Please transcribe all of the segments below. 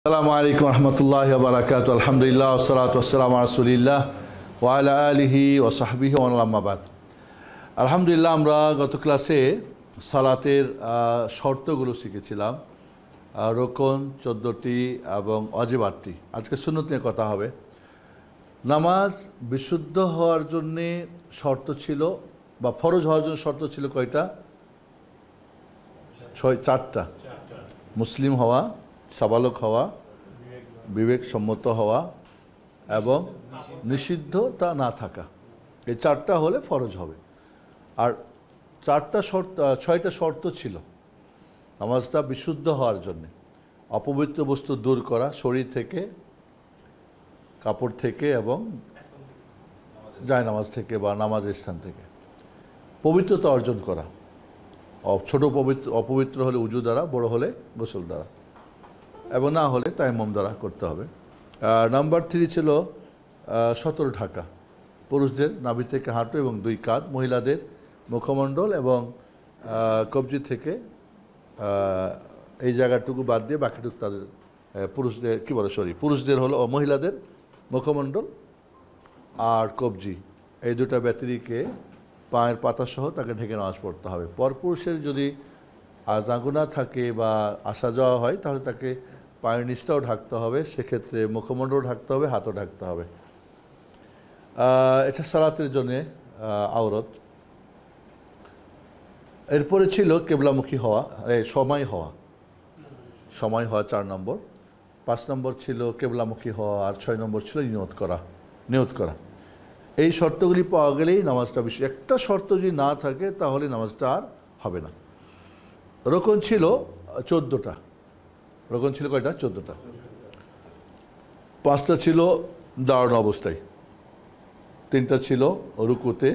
আসসালামু আলাইকুম রহমতুল্লাহি ওয়া বারাকাতুহু। আলহামদুলিল্লাহ ওয়াসসালাতু ওয়াসসালামু আলা রাসূলিল্লাহ ওয়া আলা আলিহি ওয়া সাহবিহি ওয়া মান আম্মা বাদ। আলহামদুলিল্লাহ, আমরা গত ক্লাসে সালাতের শর্তগুলো শিখেছিলাম, রোকন 14টি এবং ওয়াজিব 8টি। আজকে সুন্নত নিয়ে কথা হবে। নামাজ বিশুদ্ধ হওয়ার জন্যে শর্ত ছিল, বা ফরজ হওয়ার জন্য শর্ত ছিল কয়টা? 4টা। মুসলিম হওয়া, সাবালক হওয়া, বিবেকসম্মত হওয়া এবং নিষিদ্ধতা না থাকা। এই 4টা হলে ফরজ হবে। আর 6টা শর্ত ছিল নামাজটা বিশুদ্ধ হওয়ার জন্যে। অপবিত্র বস্তু দূর করা, শরীর থেকে, কাপড় থেকে এবং জায়নামাজ থেকে বা নামাজের স্থান থেকে। পবিত্রতা অর্জন করা, ছোট অপবিত্র হলে উজু দ্বারা, বড় হলে গোসল দ্বারা, এবং না হলে তায়াম্মুম দ্বারা করতে হবে। নাম্বার 3 ছিল সতর ঢাকা। পুরুষদের নাভি থেকে হাঁটু এবং 2 কাঁধ, মহিলাদের মুখমণ্ডল এবং কবজি থেকে এই জায়গাটুকু বাদ দিয়ে বাকিটুকু তাদের পুরুষদের পুরুষদের হলো, মহিলাদের মুখমণ্ডল আর কবজি, এই দুটা ব্যতিরিকে পায়ের পাতাসহ তাকে ঢেকে নামাজ পড়তে হবে। পরপুরুষের যদি আনাগোনা থাকে বা আসা যাওয়া হয় তাহলে তাকে পায়ের নিচটাও ঢাকতে হবে, সেক্ষেত্রে মুখমণ্ডল ঢাকতে হবে, হাতও ঢাকতে হবে। এটা সালাতের জন্যে আওরত। এরপরে ছিল কেবলামুখী হওয়া, সময় হওয়া 4 নম্বর। 5 নম্বর ছিল কেবলামুখী হওয়া, আর 6 নম্বর ছিল নিয়ত করা। এই শর্তগুলি পাওয়া গেলেই নামাজটা একটা শর্ত যদি না থাকে তাহলে নামাজটা আর হবে না। রোকন ছিল 14টা। রোকন ছিল কয়টা? 14টা। 5টা ছিল দাঁড়ানো অবস্থায়, 3টা ছিল রুকুতে,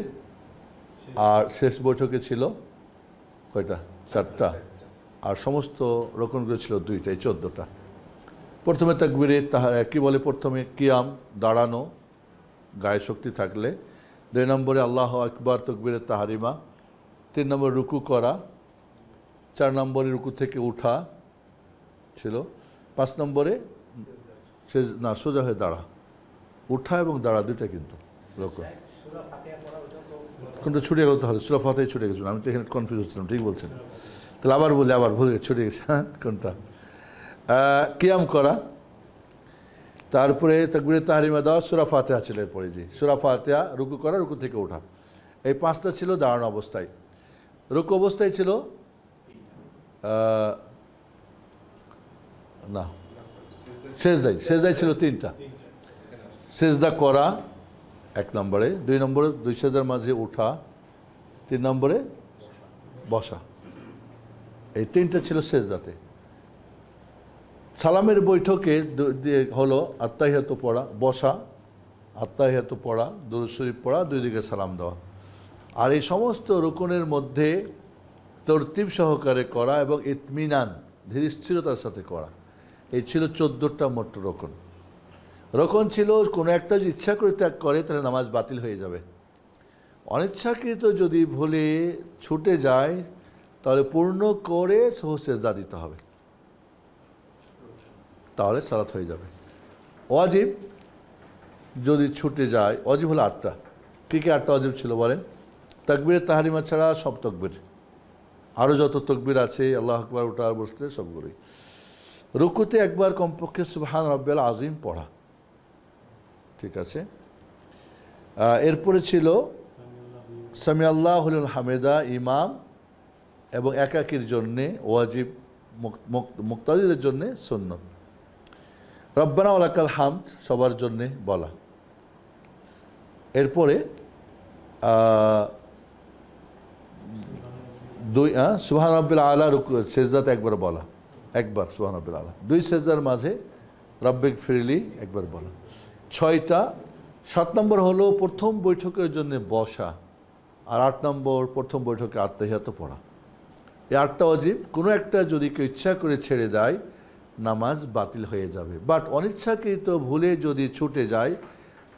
আর শেষ বৈঠকে ছিল কয়টা? 4টা। আর সমস্ত রোকনগুলো ছিল 2টাই, 14টা। প্রথমে তাকবীরে কি বলে? প্রথমে কিয়াম, দাঁড়ানো, গায়ে শক্তি থাকলে। 2 নম্বরে আল্লাহু আকবার, তাকবীরে তাহরিমা। 3 নম্বরে রুকু করা। 4 নম্বরে রুকু থেকে উঠা ছিল। 5 নম্বরে সোজা হয়ে দাঁড়া। উঠা এবং দাঁড়া 2টা কিন্তু রোকন। কোনটা ছুটে গেল? তাহলে সূরা ফাতিহা ছুটে গেছিল। আমি তো এখানে কনফিউজ হচ্ছিলাম। ঠিক বলছেন, তাহলে আবার ভুলে ছুটে গেছে। হ্যাঁ, কোনটা? কিয়াম করা, তারপরে তাকবীরে তাহরিমা দেওয়া, সূরা ফাতিহা ছিল এরপরে। সূরা ফাতিহা, রুকু করা, রুকু থেকে ওঠা। এই 5টা ছিল দাঁড়ানো অবস্থায়। রুকু অবস্থায় ছিল না, সেজদায় ছিল 3টা। সেজদা করা 1 নম্বরে, 2 নম্বরে 2 সেজদার মাঝে ওঠা, 3 নম্বরে বসা। এই 3টা ছিল সেজদাতে। সালামের বৈঠকে হলো আত্তাহিয়াতু পড়া, বসা, আত্তাহিয়াতু পড়া, দুরূদ শরীফ পড়া, 2 দিকে সালাম দেওয়া। আর এই সমস্ত রুকনের মধ্যে তরতিব সহকারে করা এবং ইতমিনান, ধীর স্থিরতার সাথে করা। এই ছিল 14টা মোট রোকন। রোকন ছিল কোনো একটা যদি ইচ্ছা করে ত্যাগ করে তাহলে নামাজ বাতিল হয়ে যাবে। অনিচ্ছাকৃত যদি ভুলে ছুটে যায় তাহলে পূর্ণ করে সেজদা দিতে হবে, তাহলে সালাত হয়ে যাবে। ওয়াজিব যদি ছুটে যায়, ওয়াজিব হলো 8টা। কী 8টা ওয়াজিব ছিল বলেন? তাকবীরে তাহরিমা ছাড়া সব তাকবীর, আরও যত তাকবীর আছে, আল্লাহু আকবার, ওঠা বসতে, সবগুলোই। রুকুতে একবার কমপক্ষে সুবহান রাব্বিয়াল আযীম পড়া, ঠিক আছে। এরপরে ছিল সামি আল্লাহু লিমান হামিদা, ইমাম এবং একাকীর জন্যে ওয়াজিব, মুক্তাদিদের জন্যে সুন্নত। রব্বানা ওয়া লাকাল হামদ সবার জন্যে বলা। এরপরে সুবহান রাব্বিল আলা, সেজদাতে একবার বলা, একবার সুবহান রাব্বিল আলা। 2 সেজদার মাঝে রব্বিক ফিরলি একবার বলা। 6টা। 7 নম্বর হলো প্রথম বৈঠকের জন্য বসা, আর 8 নম্বর প্রথম বৈঠকে আত্তাহিয়াতু পড়া। এই 8টা ওয়াজিব কোনো একটা যদি কেউ ইচ্ছা করে ছেড়ে দেয় নামাজ বাতিল হয়ে যাবে। বাট অনিচ্ছাকৃত ভুলে যদি ছুটে যায়,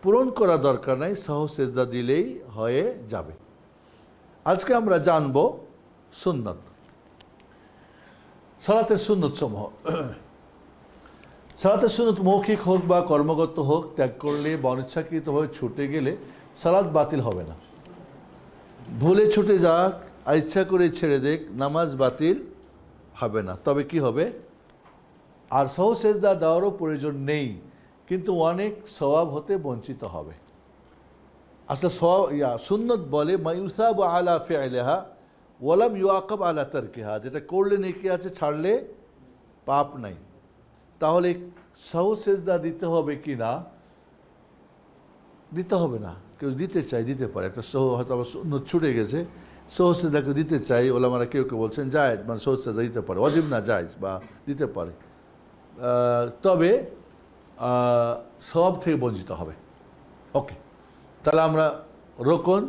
পূরণ করা দরকার নাই, সহজ সেজদা দিলেই হয়ে যাবে। আজকে আমরা জানব সুন্নত, সালাতের সুন্নত সমূহ। সালাতের সুন্নত মৌখিক হোক বা কর্মগত হোক ত্যাগ করলে বা অনিচ্ছাকৃতভাবে ছুটে গেলে সালাত বাতিল হবে না। ভুলে ছুটে যাক আর ইচ্ছা করে ছেড়ে দেখ, নামাজ বাতিল হবে না। তবে কি হবে, আর সহজ সেজদা দেওয়ারও প্রয়োজন নেই, কিন্তু অনেক সওয়াব হতে বঞ্চিত হবে। আসলে সুন্নত বলে মায়ুসাব আলা ফিআলিহা ওয়ালাম ইউআকাব আলা তারকিহা, যেটা করলে নেকি আছে, ছাড়লে পাপ নাই। তাহলে সহজ সেজদা দিতে হবে কি না? দিতে হবে না। কেউ দিতে চাই দিতে পারে, একটা হয়তো আবার সুন্নত ছুটে গেছে, সহজ সেজদা কেউ দিতে চাই, ওলামারা কেউ কেউ বলছেন জায়েজ, মানে সহজ সেজদা দিতে পারে, ওয়াজিব না জায়েজ বা দিতে পারে, তবে সব থেকে বঞ্চিত হবে। ওকে, তাহলে আমরা রোকন,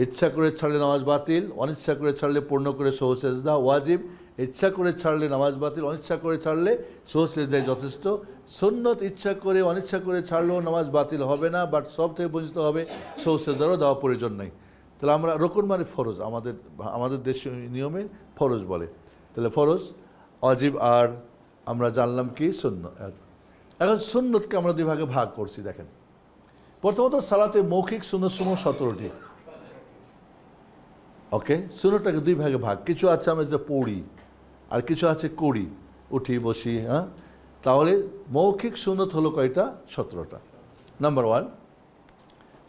ইচ্ছা করে ছাড়লে নামাজ বাতিল, অনিচ্ছা করে ছাড়লে পূর্ণ করে সহজ সেজদা। ওয়াজিব, ইচ্ছা করে ছাড়লে নামাজ বাতিল, অনিচ্ছা করে ছাড়লে সহজ সেজদাই যথেষ্ট। সুন্নত ইচ্ছা করে অনিচ্ছা করে ছাড়লেও নামাজ বাতিল হবে না, বাট সব থেকে বঞ্চিত হবে, সহজ সেজদারও দেওয়া প্রয়োজন নেই। তাহলে আমরা রোকন মানে ফরজ, আমাদের দেশীয় নিয়মে ফরজ বলে। তাহলে ফরজ, ওয়াজিব আর আমরা জানলাম কি সুন্নত। এখন সুন্নতকে আমরা দুই ভাগে ভাগ করছি। দেখেন, প্রথমত সালাতে মৌখিক সুন্নতসমূহ 17টি। ওকে, সুন্নতটাকে দুই ভাগে ভাগ, কিছু আছে আমরা যেটা পড়ি আর কিছু আছে করি, উঠি বসি। হ্যাঁ, তাহলে মৌখিক সুন্নত হলো কয়টা? 17টা। নাম্বার 1,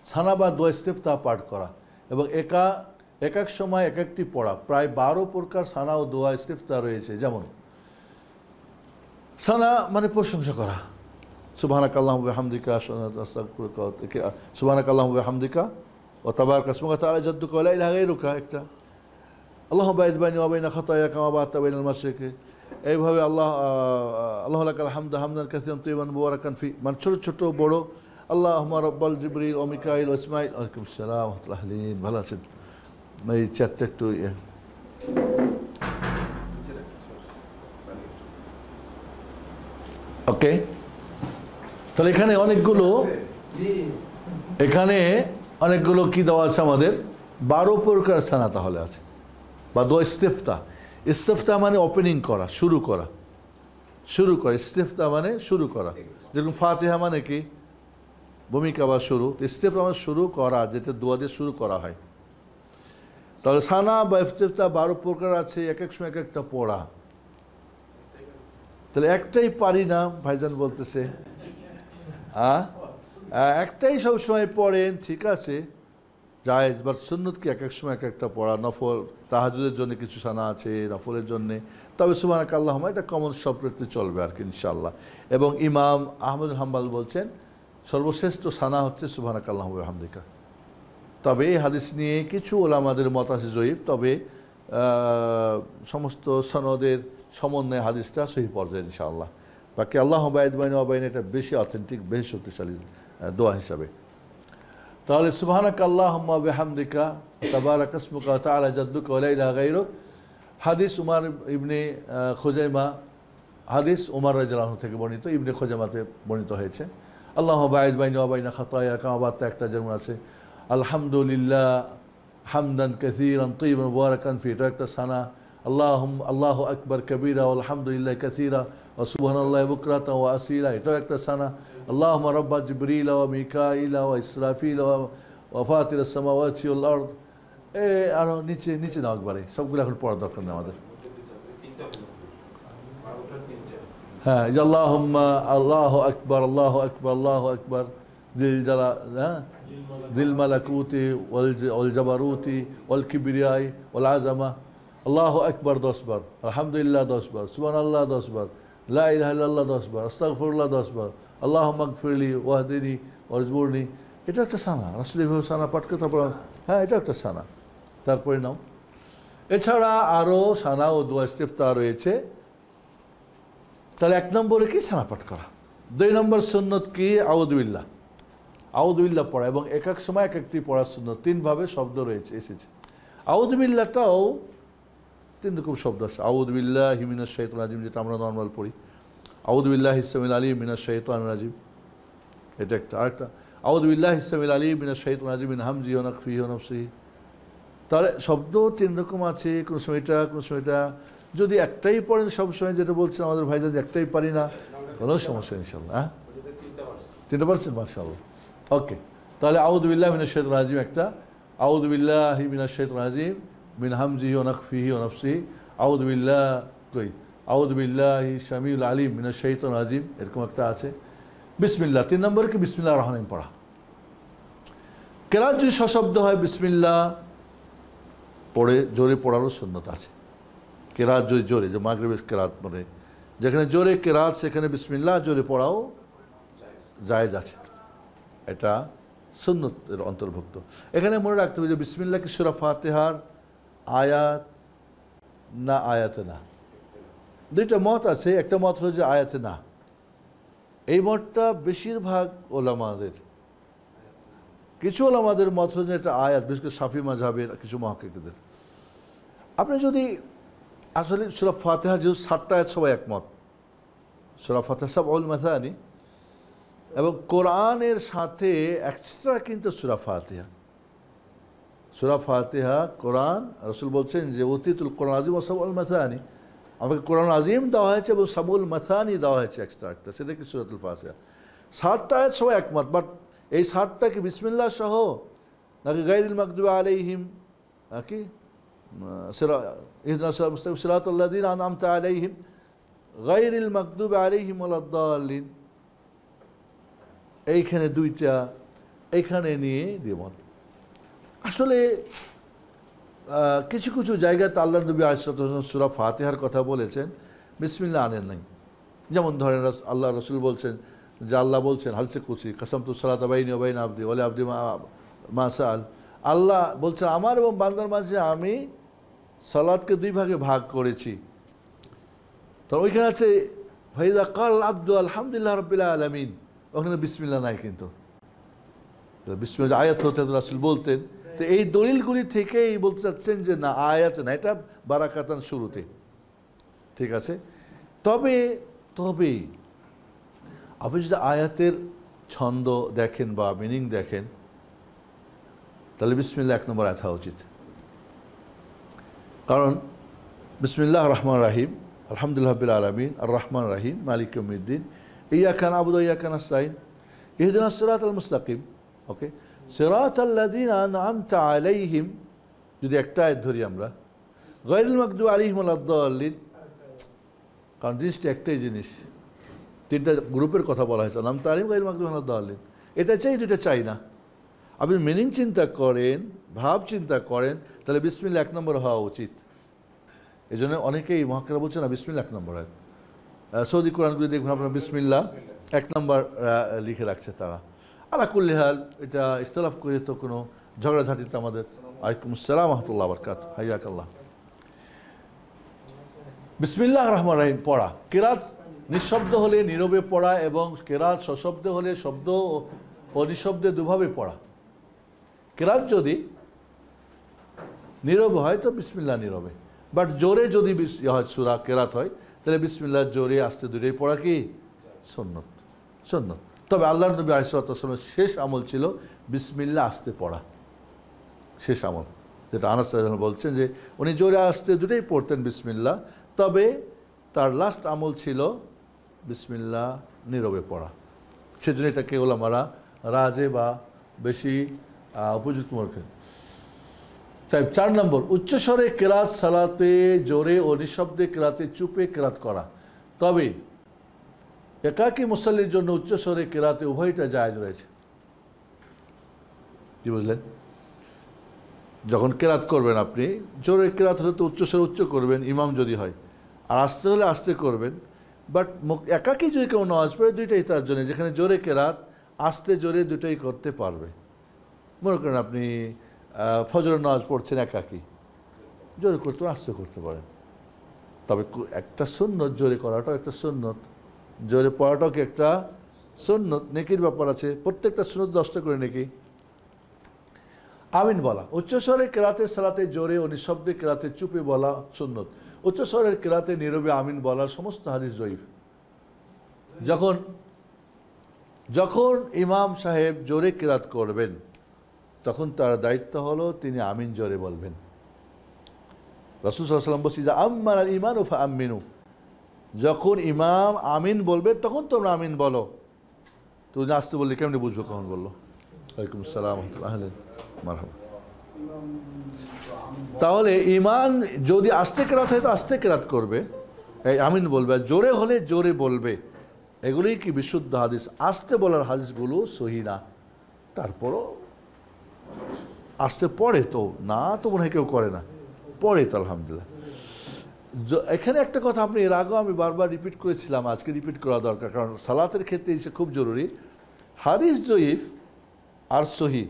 ছানা বা দোয়া ইস্তেফতা পাঠ করা এবং এক এক সময় এক একটি পড়া। প্রায় 12 প্রকার ছানা ও দোয়া ইস্তেফতা রয়েছে। যেমন ছানা মানে প্রশংসা করা, সুবহানাকাল্লাহুম্মা ওয়া বিহামদিকা আস্তাগফিরুকা, সুবহানাকাল্লাহুম্মা ওয়া বিহামদিকা ওয়া তাবারাকা ইসমুকা ওয়া তাআলা জাদ্দুকা ওয়া লা ইলাহা গায়রুকা একটা। আল্লাহুম্মা বা'id বাইনি ওয়া বাইনা খাতায়া কামা বা'adta বাইনাল মাশরিকি। এইভাবে আল্লাহু লাকাল হামদু হামদান কাসীরান তাইয়িবান মুবারাকান ফি, মানে ছোট ছোট বড়। আল্লাহুম্মা রাব্বাল জিবরিল ওয়া মিকাইল ওয়া ইসমাঈল। ওয়ালাইকুম আসসালাম ওয়া রাহমাতুল্লাহি। ভালো আছেন? এই চ্যাটটা একটু ওকে। তাহলে এখানে অনেকগুলো কি দেওয়া আছে আমাদের? 12 প্রকার ছানা তাহলে আছে, বা দোয়া ইস্তেফতা। ইস্তেফতা মানে ওপেনিং করা, শুরু করা। ইস্তেফতা মানে শুরু করা। যেরকম ফাতিহা মানে কি? ভূমিকা বা শুরু। ইস্তেফতা মানে শুরু করা, যেটা দোয়া দিয়ে শুরু করা হয়। তাহলে ছানা বা ইস্তেফতা 12 প্রকার আছে, এক এক সময় এক একটা পড়া। তাহলে একটাই পারি না, ভাইজান বলতেছে। একটাই সবসময় পড়েন, ঠিক আছে, জায়েজ, বাট সুন্নত কি এক এক সময় এক একটা পড়া। নফল, তাহাজ্জুদের জন্য কিছু ছানা আছে, নফলের জন্যে। তবে সুবহানাকাল্লাহুম্মা এটা কমন সব ক্ষেত্রে চলবে আর কি, ইনশাআল্লাহ। এবং ইমাম আহমদ হাম্বাল বলছেন সর্বশ্রেষ্ঠ ছানা হচ্ছে সুবহানাকাল্লাহুম্মা ওয়া বিহামদিকা। তবে এই হাদিস নিয়ে কিছু ওলামাদের মত আছে জয়ীফ, তবে সমস্ত সনদের সমন্বয়ে হাদিসটা সহিহ পর্যায়ে ইনশাআল্লাহ। বাকি আল্লাহুম্মা বা'id বাইনি ওয়া বাইনা এটা বেশি অথেন্টিক, বেশি শক্তিশালী দোয়া হিসাবে। তাহলে সুবহানাকাল্লাহুম্মা ওয়া বিহামদিকা তাবারাকা ইসমুকা ওয়া তাআলা জাদ্দুকা ওয়া লা ইলাহা গায়রুক। হাদিস উমর ইবনে খুজাইমা, হাদিস উমর রাদিয়াল্লাহু আনহু থেকে বর্ণিত, ইবনে খুজাইমাতে বর্ণিত হয়েছে। আল্লাহুম্মা বা'id বাইনি ওয়া বাইনা খাতায়া কামা বা'adta একটা যেমন আছে। আলহামদুলিল্লাহ হামদান কাসীরান তাইয়িবান মুবারাকান ফি, এটা একটা সানা। আল্লাহু আকবার কাবীরা আলহামদুলিল্লাহ কাসীরা ওয়া সুবহানাল্লাহি বুকরাতান ওয়া আসীলা, এটাও একটা সানা। আল্লাহুম্মা রাব্বা জিবরিল ওয়া মিকাঈলা ওয়া ইসরাফিল ওয়া ফাতিরাস সামাওয়াতি ওয়াল আরদ। আরো নিচে নাও একবারে, সবগুলো এখন পড়ার দরকার নেই আমাদের। হ্যাঁ, আল্লাহুম্মা আল্লাহু আকবার আল্লাহু আকবার আল্লাহু আকবার দিল মালাকুতি ওয়াল জাবারুতি ওয়াল কিবরিয়াই ওয়াল আযামা। আল্লাহু আকবার 10 বার, আলহামদুলিল্লাহ 10 বার, সুবহানাল্লাহ 10 বার, লা ইলাহা ইল্লাল্লাহ 10 বার, আস্তাগফিরুল্লাহ 10 বার, আল্লাহুম্মা গফিরলি ওয়াহদিনি ওয়ারজুকনি। এটা একটা সানা, আসলে এভাবে সানা পাঠ করতে পারো। হ্যাঁ, এটা একটা সানা। তারপরে নাও, এছাড়া আরও সানা ও দোয়া ইস্তেফতা রয়েছে। তাহলে 1 নম্বরে কি? সানা পাঠ করা। 2 নম্বর সুন্নত কি? আউযুবিল্লাহ পড়া এবং এক এক সময় এক একটি পড়ার সুন্নত। 3 ভাবে শব্দ রয়েছে, এসেছে। আউযুবিল্লাহটাও 3 রকম শব্দ আছে। আউযুবিল্লাহি মিনাশ শাইতানির রাজিম, যেটা আমরা নর্মাল পড়ি। আউযুবিল্লাহিস সামিল আলিম মিনাশ শাইতানির রাজিম, এটা একটা। আরেকটা আউযুবিল্লাহিস সামিল আলিম মিনাশ শাইতানির রাজিম মিন হামজিহি ওয়া নাফখিহি ওয়া নাফসিহি। তাহলে শব্দ 3 রকম আছে, কোনো সময় এটা, কোনো সময় এটা। যদি একটাই পড়েন সবসময়, যেটা বলছেন আমাদের ভাই, যদি একটাই পারি না, কোনো সমস্যা নেই ইনশাল্লাহ। হ্যাঁ, 3% মাশাআল্লাহ। ওকে, তাহলে আউযু বিল্লাহি মিনাশ শাইতানির রাজিম একটা, আউযু বিল্লাহি মিনাশ শাইতানির রাজিম মিন হামজিহি ওয়া নাফখিহি ওয়া নাফসিহি, আউযু বিল্লাহি আউযু বিল্লাহি শামিউল আলিম মিনাশ শাইতানির রাজিম, এরকম একটা আছে। বিসমিল্লাহ, 3 নম্বরে কি বিসমিল্লাহির রহমানির রহিম পড়া। কেরাত যদি সশব্দ হয় বিসমিল্লাহ পড়ে জোরে পড়ারও সুন্নত আছে। কেরাত যদি জোরে, যে মাগরিবের কেরাত পড়ে, যেখানে জোরে কেরাত সেখানে বিসমিল্লাহ জোরে পড়াও জায়েজ আছে, এটা সুন্নতের অন্তর্ভুক্ত। এখানে মনে রাখতে হবে যে বিসমিল্লাহ কি সূরা ফাতিহার আয়াত না আয়াতে না, দুইটা মত আছে। একটা মত হলো যে আয়াতে না, এই মতটা বেশিরভাগ ওলামাদের, কিছু ওলামাদের মত হলো যে এটা আয়াত, বিশেষ করে শাফি মাযহাবের কিছু মুহাক্কিকদের। আপনি যদি আসলে সূরা ফাতিহা যেহেতু 7টা আয়াত, সবাই একমত, সূরা ফাতিহা সাবউল মাসানি, এবং কোরআনের সাথে এক্সট্রা কিন্তু সূরা ফাতিহা, সূরা ফাতিহা কোরআন, রাসূল বলছেন যে উতিতুল কোরআন আযীম ওয়া সাবউল মাসানি, আমাকে কোরআন আযীম দেওয়া হয়েছে এবং সাবউল মাসানি দেওয়া হয়েছে এক্সট্রা একটা, সেটা কি সূরাতুল ফাতিহা। 7টা আয়াত সবাই একমত, বাট এই 7টা কি বিসমিল্লাহ সহ নাকি গায়রিল মাগদুবি আলাইহিম, নাকি ইহদিনাস সিরাতাল মুস্তাকিম সিরাতাল লাযিনা আন'আমতা আলাইহিম গায়রিল মাগদুবি আলাইহিম ওয়ালাদ-দাল্লিন, এইখানে দুইটা, এইখানে নিয়ে দ্বিমত। আসলে কিছু কিছু জায়গায় আল্লাহ নবী আলাইহিস সালাতু ওয়াস সালাম সূরা ফাতিহার কথা বলেছেন, বিসমিল্লাহ আনেন নাই। যেমন ধরেন আল্লাহ রাসূল বলছেন যে, আল্লাহ বলছেন হাদিসে কুদসি, কাসামতু সালাতা বাইনি ওয়া বাইনা আবদি ওয়া লি আবদি মা সাআল, আল্লাহ বলছেন আমার এবং বান্দার মাঝে আমি সালাতকে 2 ভাগে ভাগ করেছি। তো ওইখানে আছে ফাইযা কাল আবদু আলহামদুলিল্লাহ রাব্বিল আলামিন, ওখানে বিসমিল্লাহ নাই, কিন্তু বিসমিল্লাহ আয়াত হতে রাসূল বলতেন। তো এই দলিলগুলি থেকেই বলতে চাচ্ছেন যে না, আয়াত না, এটা বারাকাতান শুরুতে, ঠিক আছে। তবে তবে আপনি যদি আয়াতের ছন্দ দেখেন বা মিনিং দেখেন, তাহলে বিসমিল্লাহ 1 নম্বর আয়াত হওয়া উচিত। কারণ বিসমিল্লাহ রহমান রাহিম, আলহামদুলিল্লাহ রাব্বিল আলামিন, আর রহমান রাহিম, মালিক ইয়াউমিদ্দিন, ইয়াকা না'বুদু ওয়া ইয়াকা নাস্তাইন, ইহদিনাস সিরাতাল মুস্তাকিম, ওকে, সিরাতাল লাযিনা আন'আমতা আলাইহিম, যদি একটা আয়াত ধরি আমরা, গায়রিল মাগদুবি আলাইহিম ওয়ালাদ-দাল্লিন, কারণ জিনিসটা একটাই জিনিস, 3টা গ্রুপের কথা বলা হয়েছে, আন'আমতা আলাইহিম গায়রিল মাগদুবি ওয়ালাদ-দাল্লিন, এটা চাই, দুইটা চাই না। আপনি মিনিং চিন্তা করেন, ভাব চিন্তা করেন, তাহলে বিসমিল্লাহ 1 নম্বর হওয়া উচিত। এই জন্য অনেকেই মুহাক্কিকরা বলছেন না, বিসমিল্লাহ 1 নম্বর আয়াত। সৌদি কোরআনগুলি দেখবেন আপনার বিসমিল্লাহ 1 নম্বর লিখে রাখছে তারা। আলা কুল্লি হাল, এটা ইখতিলাফ করে তো কোনো ঝগড়াঝাটিতে আমাদের। আলাইকুম আসসালাম ওয়া রাহমাতুল্লাহি ওয়া বারাকাতুহু, হাইয়াকাল্লাহ। বিসমিল্লাহির রহমানির রহিম পড়া, কিরাত নিঃশব্দ হলে নীরবে পড়া এবং কিরাত সশব্দ হলে শব্দ ও নিঃশব্দে দুভাবে পড়া। কিরাত যদি নীরবে হয় তো বিসমিল্লাহ নীরবে, বাট জোরে যদি সূরা কিরাত হয় তাহলে বিসমিল্লাহ জোরে আস্তে দুটোই পড়া কি সুন্নত, সুন্নত। তবে আল্লাহর নবী আলাইহিস সালাতু ওয়াস সালামের শেষ আমল ছিল বিসমিল্লাহ আস্তে পড়া, শেষ আমল, যেটা আনাস রাদিয়াল্লাহু আনহু বলছেন যে উনি জোরে আস্তে দুটোই পড়তেন বিসমিল্লাহ, তবে তার লাস্ট আমল ছিল বিসমিল্লাহ নীরবে পড়া। সেজন্য এটাকে ওলামারা রাজে বা বেশি উপযুক্ত মনে করেন। তাই 4 নম্বর, উচ্চস্বরে কেরাত সালাতে জোরে ও নিঃশব্দে কেরাতে চুপে কেরাত করা। তবে একাকী মুসাল্লির জন্য উচ্চস্বরে কেরাতে উভয়টা জায়েজ রয়েছে। কি বুঝলেন? যখন কেরাত করবেন আপনি, জোরে কেরাত হলে তো উচ্চস্বরে উচ্চ করবেন ইমাম যদি হয়, আর আস্তে হলে আস্তে করবেন। বাট একাকী যদি কেউ নামাজ পড়ে, দুইটাই তার জন্য, যেখানে জোরে কেরাত আস্তে জোরে দুটাই করতে পারবে। মনে করেন আপনি ফজরের নামাজ পড়ছেন একাকী, জোরে করতে আস্তে করতে পারেন। তবে একটা সুন্নত, জোরে করাটাও একটা সুন্নত, জোরে পড়াটাও কি একটা সুন্নত, নেকির ব্যাপার আছে। প্রত্যেকটা সুন্নত 10টা করে নেকি। আমিন বলা, উচ্চস্বরে কেরাতে সালাতে জোরে ও নিঃশব্দে কেরাতে চুপে বলা সুন্নত। উচ্চস্বরের কেরাতে নীরবে আমিন বলার সমস্ত হাদিস জয়ীফ। যখন ইমাম সাহেব জোরে কেরাত করবেন তখন তার দায়িত্ব হলো তিনি আমিন জোরে বলবেন। রাসূল সাল্লাল্লাহু আলাইহি ওয়াসাল্লাম বলছি যে আম্মাল ঈমানু ফাআমিনু, যখন ইমাম আমিন বলবে তখন তোমরা আমিন বলো। তো আসতে বললে কেমনি বুঝবো কখন বললো? ওয়ালাইকুম আসসালাম ওয়া রাহমাতুল্লাহ, আহলেন মারহাবা। তাহলে ইমান যদি আস্তে কেরাত হয় তো আস্তে কেরাত করবে, এই আমিন বলবে, আর জোরে হলে জোরে বলবে। এগুলোই কি বিশুদ্ধ হাদিস। আস্তে বলার হাদিসগুলো সহি না, তারপরও আস্তে পড়ে তো না, তো মনে হয় কেউ করে না, পড়ে তো আলহামদুলিল্লাহ। এখানে একটা কথা আপনি এর আগেও আমি বারবার রিপিট করেছিলাম, আজকে রিপিট করা দরকার, কারণ সালাতের ক্ষেত্রে এটা খুব জরুরি। হাদিস জয়ীফ আর সহি,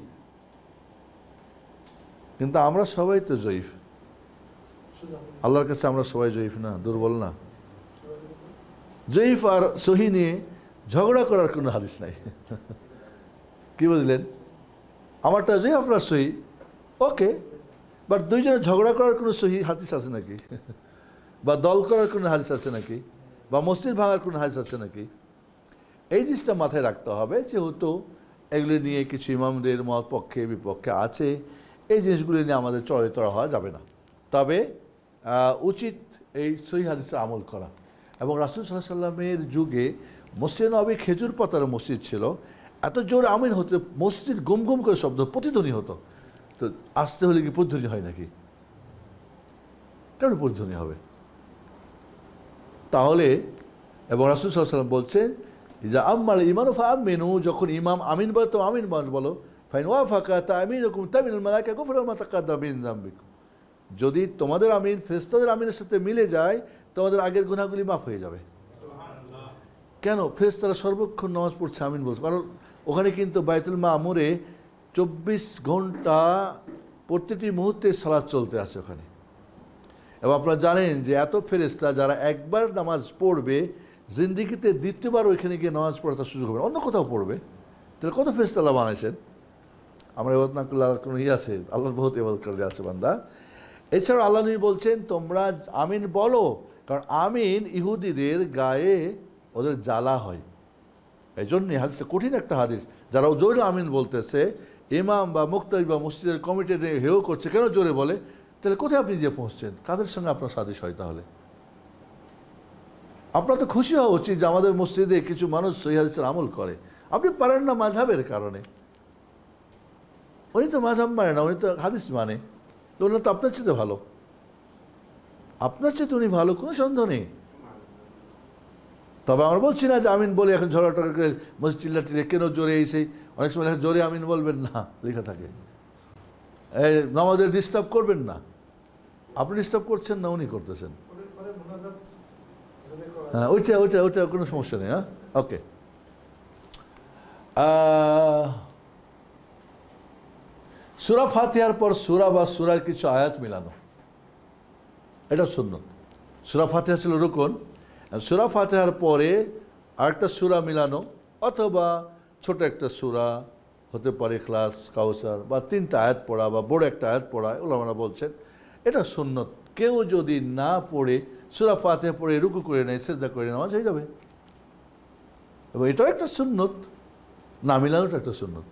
কিন্তু আমরা সবাই তো জয়ীফ, আল্লাহর কাছে আমরা সবাই জয়ীফ না, দুর্বল না। জয়ীফ আর সহি নিয়ে ঝগড়া করার কোনো হাদিস নাই। কি বুঝলেন? আমারটা জয়ীফ, আপনার সহি, ওকে, বাট দুইজনে ঝগড়া করার কোনো সহি হাদিস আছে নাকি? বা দল করার কোনো হাদিস আছে নাকি? বা মসজিদ ভাঙার কোনো হাদিস আছে নাকি? এই জিনিসটা মাথায় রাখতে হবে, যেহেতু এগুলি নিয়ে কিছু ইমামদের মত পক্ষে বিপক্ষে আছে, এই জিনিসগুলি নিয়ে আমাদের চড়াই হওয়া যাবে না। তবে উচিত এই সহি হাদিসের আমল করা। এবং রাসূল সাল্লাল্লাহু আলাইহি ওয়াসাল্লামের যুগে মসজিদে নববী খেজুর পাতার মসজিদ ছিল, এত জোরে আমিন হতো, মসজিদ গুম গুম করে শব্দ, প্রতিধ্বনি হতো। তো আসতে হলে কি প্রতিধ্বনি হয় নাকি? কেন প্রতিধ্বনি হবে? তাহলে এবং রাসূল সাল্লাল্লাহু আলাইহি ওয়াসাল্লাম বলছেন যে আম্মাল ঈমানু ফাআমিনু, যখন ইমাম আমিন বলে তো আমিন বলো। ফাইন ওয়াফাকা তামিনুকুম তামিনুল মালায়েকা গুফিরা মা তাকাদ্দামা মিন যামবিকুম, যদি তোমাদের আমিন ফেরেশতাদের আমিনের সাথে মিলে যায়, তোমাদের আগের গুনাহগুলি মাফ হয়ে যাবে। কেন? ফেরেশতারা সর্বক্ষণ নামাজ পড়ছে, আমিন বলছে, কারণ ওখানে কিন্তু বাইতুল মামুরে 24 ঘন্টা প্রতিটি মুহূর্তে সালাত চলতে আছে ওখানে। এবং আপনারা জানেন যে এত ফেরেশতা যারা একবার নামাজ পড়বে, জিন্দিগিতে দ্বিতীয়বার ওইখানে গিয়ে নামাজ পড়ার তার সুযোগ হবে, অন্য কোথাও পড়বে। তাহলে কত ফেরেশতা আল্লাহ বানাইছেন। আমরা ইবাদত না করলে আর কোনো আছে? আল্লাহর বহুত ইবাদত করে আছে বান্দা। এছাড়াও আল্লাহ নবী বলছেন তোমরা আমিন বলো, কারণ আমিন ইহুদিদের গায়ে ওদের জ্বালা হয়। এই জন্যই হাদিসটা কঠিন একটা হাদিস। যারা জোরে আমিন বলতেছে, ইমাম বা মুক্তাদি বা মসজিদের কমিটি হেও করছে, কেন জোরে বলে? তাহলে কোথায় আপনি যে পৌঁছছেন? কাদের সঙ্গে আপনার সাদিশ হয়? তাহলে আপনার তো খুশি হওয়া উচিত যে আমাদের মসজিদে কিছু মানুষ সহি হাদিসের আমল করে। আপনি পারেন না মাযহাবের কারণে, উনি তো মাযহাব মানে না, উনি তো হাদিস মানে, তো উনি তো আপনার চেয়ে ভালো, আপনার চেয়ে উনি ভালো, কোনো সন্দেহ নেই। তবে আমরা বলছি না যে আমিন বলে এখন ঝগড়া টগড়া করে মসজিদ চিল্লাটিলে কেন জোরে এসে, অনেক সময় জোরে আমিন বলবেন না লেখা থাকে, এই নামাজের ডিস্টার্ব করবেন না। আপনি ডিস্টার্ব করছেন না, উনি করতেছেন। হ্যাঁ, ওইটা ওইটা ওইটা কোনো সমস্যা নেই। হ্যাঁ, ওকে। সূরা ফাতিহার পর সূরা বা সূরার কিছু আয়াত মিলানো, এটা সুন্নাত। সূরা ফাতিহা ছিল রুকন, সূরা ফাতিহার পরে আরেকটা সূরা মিলানো, অথবা ছোট একটা সূরা হতে পারে ইখলাস, কাউসার, বা 3টা আয়াত পড়া বা বড় একটা আয়াত পড়া, ওলামারা বলছেন এটা সুন্নত। কেউ যদি না পড়ে সূরা ফাতিহা পড়ে রুকু করে নেয়, সিজদা করে নামাজ হয়ে যাবে। এবং এটাও একটা সুন্নত, না মিলানোটা একটা সুন্নত।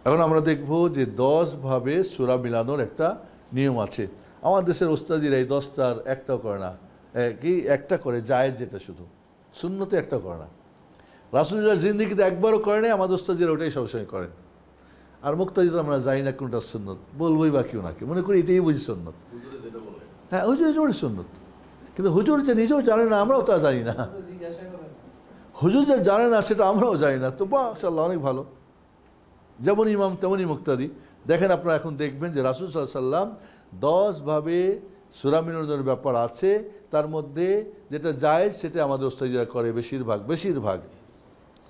এখন আমরা দেখব যে 10 ভাবে সূরা মিলানোর একটা নিয়ম আছে। আমার দেশের ওস্তাদিরা এই 10টার একটাও করে না, কি একটা করে জায়েজ, যেটা শুধু সুন্নতে একটা করে না। রাসূলুল্লাহ জিন্দেগিতে একবারও করে নাই, আমাদের ওস্তাদিরা ওটাই সবসময় করেন। আর মুক্তাদিরা আমরা জানি না কোনটা সুন্নত, বলবোই বা কেউ নাকি, মনে করি এটাই বুঝি সুন্নত। হ্যাঁ, হুজুর সুন্নত, কিন্তু হুজুর যে নিজেও জানে না, আমরাও তা জানি না। হুজুর যে জানে না সেটা আমরাও জানি না, তো মাশাআল্লাহ অনেক ভালো। যেমন ইমাম তেমনই মুক্তাদি। দেখেন আপনারা এখন দেখবেন যে রাসূল সাল্লাল্লাহু আলাইহি ওয়াসাল্লাম 10 ভাবে সূরা মিলানোর ব্যাপার আছে, তার মধ্যে যেটা জায়েজ সেটা আমাদের ওস্তাদিরা করে বেশিরভাগ।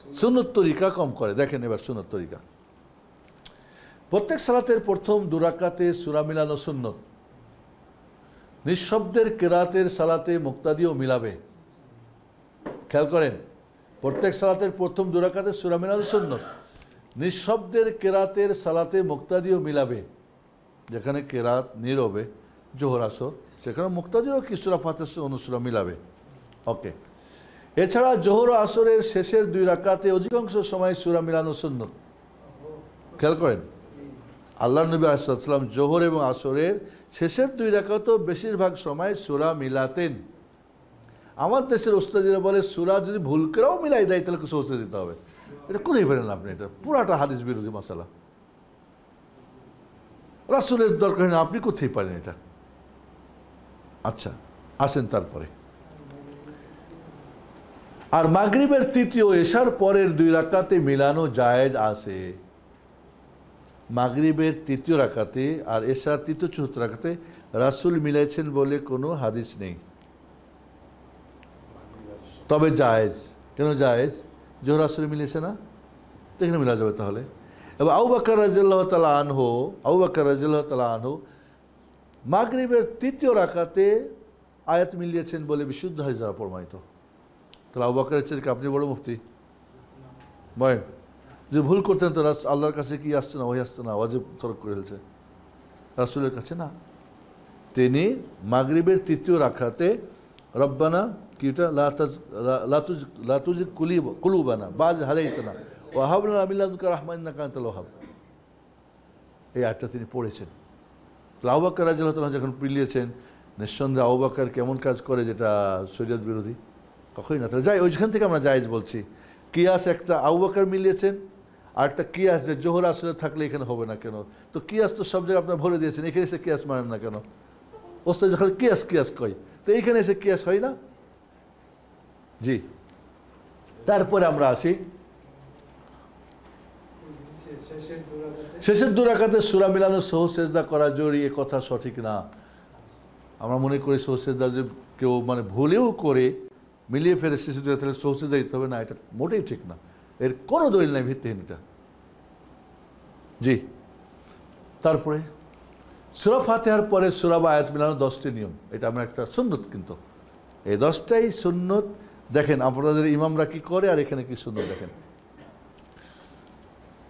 সুন্নত তরিকা কম করে। দেখেন এবার সুন্নত তরিকা, প্রত্যেক সালাতের প্রথম 2 রাকাতে সূরা মিলানো সুন্নত। নিঃশব্দের কেরাতের সালাতে মুক্তাদিও মিলাবে। খেয়াল করেন, প্রত্যেক সালাতের প্রথম 2 রাকাতে সূরা মিলানো সুন্নত। নিঃশব্দের কেরাতের সালাতে মুক্তাদিও মিলাবে। যেখানে কেরাত নীরবে, জোহর আসর, সেখানে মুক্তাদিও কি সূরা ফাতিহার অনুসূরা মিলাবে। ওকে। এছাড়া জোহর আসরের শেষের 2 রাকাতে অধিকাংশ সময় সূরা মিলানো সুন্নত। খেয়াল করেন, আল্লাহ নবী আলাইহিস সালাম জোহর এবং আসরের শেষের 2 রাকাতও বেশিরভাগ সময় সূরা মিলাতেন। আমার দেশের ওস্তাদিরা বলে সূরা যদি ভুল করেও মিলাই দেয় তাহলে কিছু ওস্তাদ দিতে হবে। এটা কোথায় ফেলেন আপনি? এটা পুরাটা হাদিস বিরোধী মাসালা। রাসূলের দরকার নেই, আপনি কোথায় পারেন এটা? আচ্ছা আসেন তারপরে। আর মাগরিবের তৃতীয় এশার পরের 2 রাকাতে মিলানো জায়েজ আছে। মাগরিবের তৃতীয় রাকাতে আর এশার তৃতীয় চতুর্থ রাকাতে রাসূল মিলাইছেন বলে কোনো হাদিস নেই, তবে জায়েজ। কেন জায়েজ? জোহর আসরে মিলেছে না, তো এখানে মিলা যাবে তাহলে। এবং আবু বকর রাদিয়াল্লাহু তাআলা আনহু মাগরিবের তৃতীয় রাকাতে আয়াত মিলিয়েছেন বলে বিশুদ্ধ হাদিস দ্বারা প্রমাণিত। তাহলে আবু বকরের চেয়ে আপনি বড় মুফতি বলেন? যে ভুল করতেন তো আল্লাহর কাছে কি আসছে না, ওই আসছে না, ওয়াজিব তরক করে ফেলছে, রাসূলের কাছে না। তিনি মাগরিবের তৃতীয় রাকাতে রব্বানা কিটা লা তুজিগ কুলুবানা বাদ হাদাইতানা ওয়া হাব লানা মিন লাদুনকা রাহমাতান ইন্নাকা আনতাল ওয়াহ্হাব, এই আয়াতটা তিনি পড়েছেন। আবু বকর রাদিয়াল্লাহু তাআলা যখন পিলিয়েছেন, নিঃসন্দেহে আবু বকর কেমন কাজ করে যেটা শরীয়ত বিরোধী? কখনই না। তাহলে যাই, ওইখান থেকে আমরা জায়েজ বলছি। কিয়াস একটা আবু বকর মিলিয়েছেন, আর একটা কিয়াস যে জোহর আসরে থাকলে এখানে হবে না কেন? তো কিয়াস তো সব জায়গায় আপনার ভরে দিয়েছেন, এখানে এসে কিয়াস মানেন না কেন? ওস্তাদ যখন কিয়াস কিয়াস কয়, তো এইখানে এসে কিয়াস হয় না? জি, তারপরে আমরা আসি শেষের 2 রাকাতে সূরা মিলানো সহ সেজদা করা জরুরি, এ কথা সঠিক না। আমরা মনে করি সহ সেজদা যে কেউ মানে ভুলেও করে মিলিয়ে ফেলে শেষে 2 রাকাতে সহ সেজদা দিতে হবে না, এটা মোটেই ঠিক না। এর কোনো দলিল নাই, ভিত্তিহীন এটা। জি, তারপরে সূরা ফাতিহার পরে সূরা বা আয়াত মিলানো 10টি নিয়ম, এটা আমরা একটা সুন্নত, কিন্তু এই 10টাই সুন্নত। দেখেন আপনাদের ইমামরা কি করে আর এখানে কি সুন্নত দেখেন।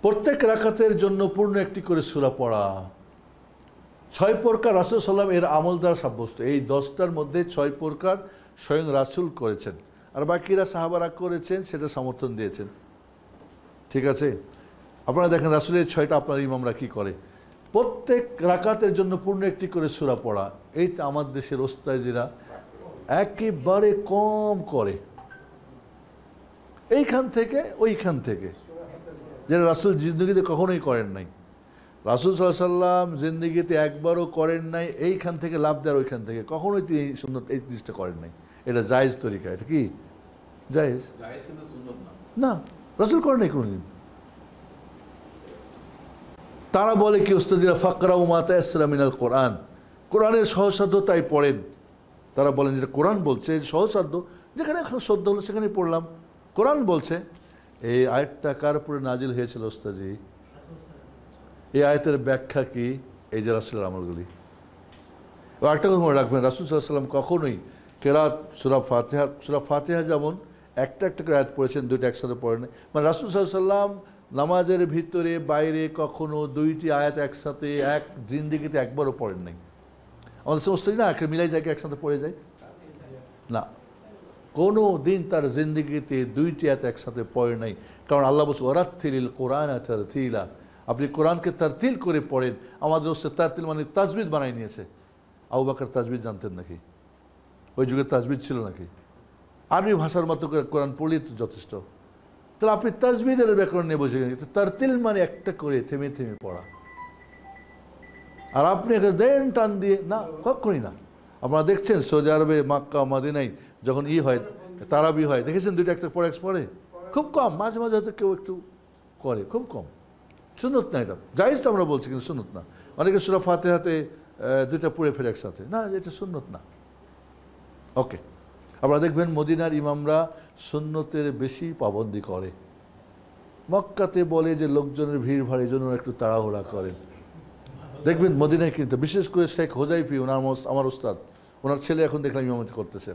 প্রত্যেক রাকাতের জন্য পূর্ণ একটি করে সূরা পড়া। 6 প্রকার রাসূল সাল্লাল্লাহু এর আমল দ্বারা সাব্যস্ত। এই 10টার মধ্যে 6 প্রকার স্বয়ং রাসূল করেছেন, আর বাকিরা সাহাবারা করেছেন, সেটা সমর্থন দিয়েছেন। ঠিক আছে, আপনারা দেখেন রাসূলের 6টা আপনার ইমামরা কি করে। প্রত্যেক রাকাতের জন্য পূর্ণ একটি করে সূরা পড়া, এইটা আমার দেশের ওস্তাদিরা একেবারে কম করে। এইখান থেকে ওইখান থেকে, যেটা রাসূল জিন্দগিতে কখনোই করেন নাই। রাসূল সাল্লাল্লাহু আলাইহি ওয়াসাল্লাম জিন্দগিতে একবারও করেন নাই এইখান থেকে লাভ দেওয়ার, ওইখান থেকে কখনোই তিনি সুন্নত এই জিনিসটা করেন নাই। এটা জায়েজ তরিকা। এটা কি জায়েজ? কিন্তু সুন্নত না, রাসূল করেন নাই কোনোদিন। তারা বলে কি উস্তাদিরা ফাকরাউ মা তায়াসসারা মিনাল কোরআন, কোরআনের সহজসাধ্য তাই পড়েন। তারা বলেন যেটা কোরআন বলছে সহজসাধ্য, যেখানে সদ্য হলো সেখানে পড়লাম। কোরআন বলছে। এই আয়াতটা কার উপরে নাজিল হয়েছিল ওস্তাজি? এই আয়াতের ব্যাখ্যা কি? এই যে রাসূলের আমলগুলি। আরেকটা কথা মনে রাখবেন, রাসূল সাল্লাল্লাহু আলাইহি ওয়াসাল্লাম কখনোই কেরাত সূরা ফাতিহা যেমন একটা একটা করে আয়াত পড়েছেন, 2টা একসাথে পড়েন। মানে রাসূল সাল্লাল্লাহু আলাইহি ওয়াসাল্লাম নামাজের ভিতরে বাইরে কখনো 2টি আয়াত একসাথে এক জিন্দেগিতে একবারও পড়েন নাই। আমাদের সমস্ত না একটা মিলাই যায়, একসাথে পড়ে যায় না, কোনো দিন তার জিন্দেগিতে 2টি আয়াত একসাথে পড়ে নাই। কারণ আল্লাহ বলছে ওয়ারাত্তিলিল কোরআনা তারতিলা, আপনি কোরআনকে তারতিল করে পড়েন। আমাদের হচ্ছে তারতিল মানে তাজবিদ বানাই নিয়েছে। আবু বকর তাজবিদ জানতেন নাকি? ওই যুগে তাজবিদ ছিল নাকি? আরবি ভাষার মতো করে কোরআন পড়লেই তো যথেষ্ট। তাহলে আপনি তাজবিদের ব্যাকরণ নিয়ে বসে গেছেন। তারতিল মানে একটা করে থেমে থেমে পড়া, আর আপনি দেন টান দিয়ে না, কখনই না। আপনারা দেখছেন সৌদি আরবে মক্কা মদিনায় যখন হয় তারাবি হয়, দেখেছেন 2টা একটা পড়ে পড়ে, খুব কম। মাঝে মাঝে হয়তো কেউ একটু করে, খুব কম। সুন্নত না এটা, জায়েজ তো আমরা বলছি, কিন্তু সুন্নত না। অনেকে সূরা ফাতিহাতে 2টা পড়ে ফেলে একসাথে, না, এটা সুন্নত না। ওকে, আপনারা দেখবেন মদিনার ইমামরা সুন্নতের বেশি পাবন্দি করে। মক্কাতে বলে যে লোকজনের ভিড় ভাড়, এই জন্য একটু তাড়াহুড়া করেন। দেখবেন মদিনায় কিন্তু বিশেষ করে শেখ হোজাইফি, আমার উস্তাদ, ওনার ছেলে এখন দেখলাম ইমামতি করতেছে।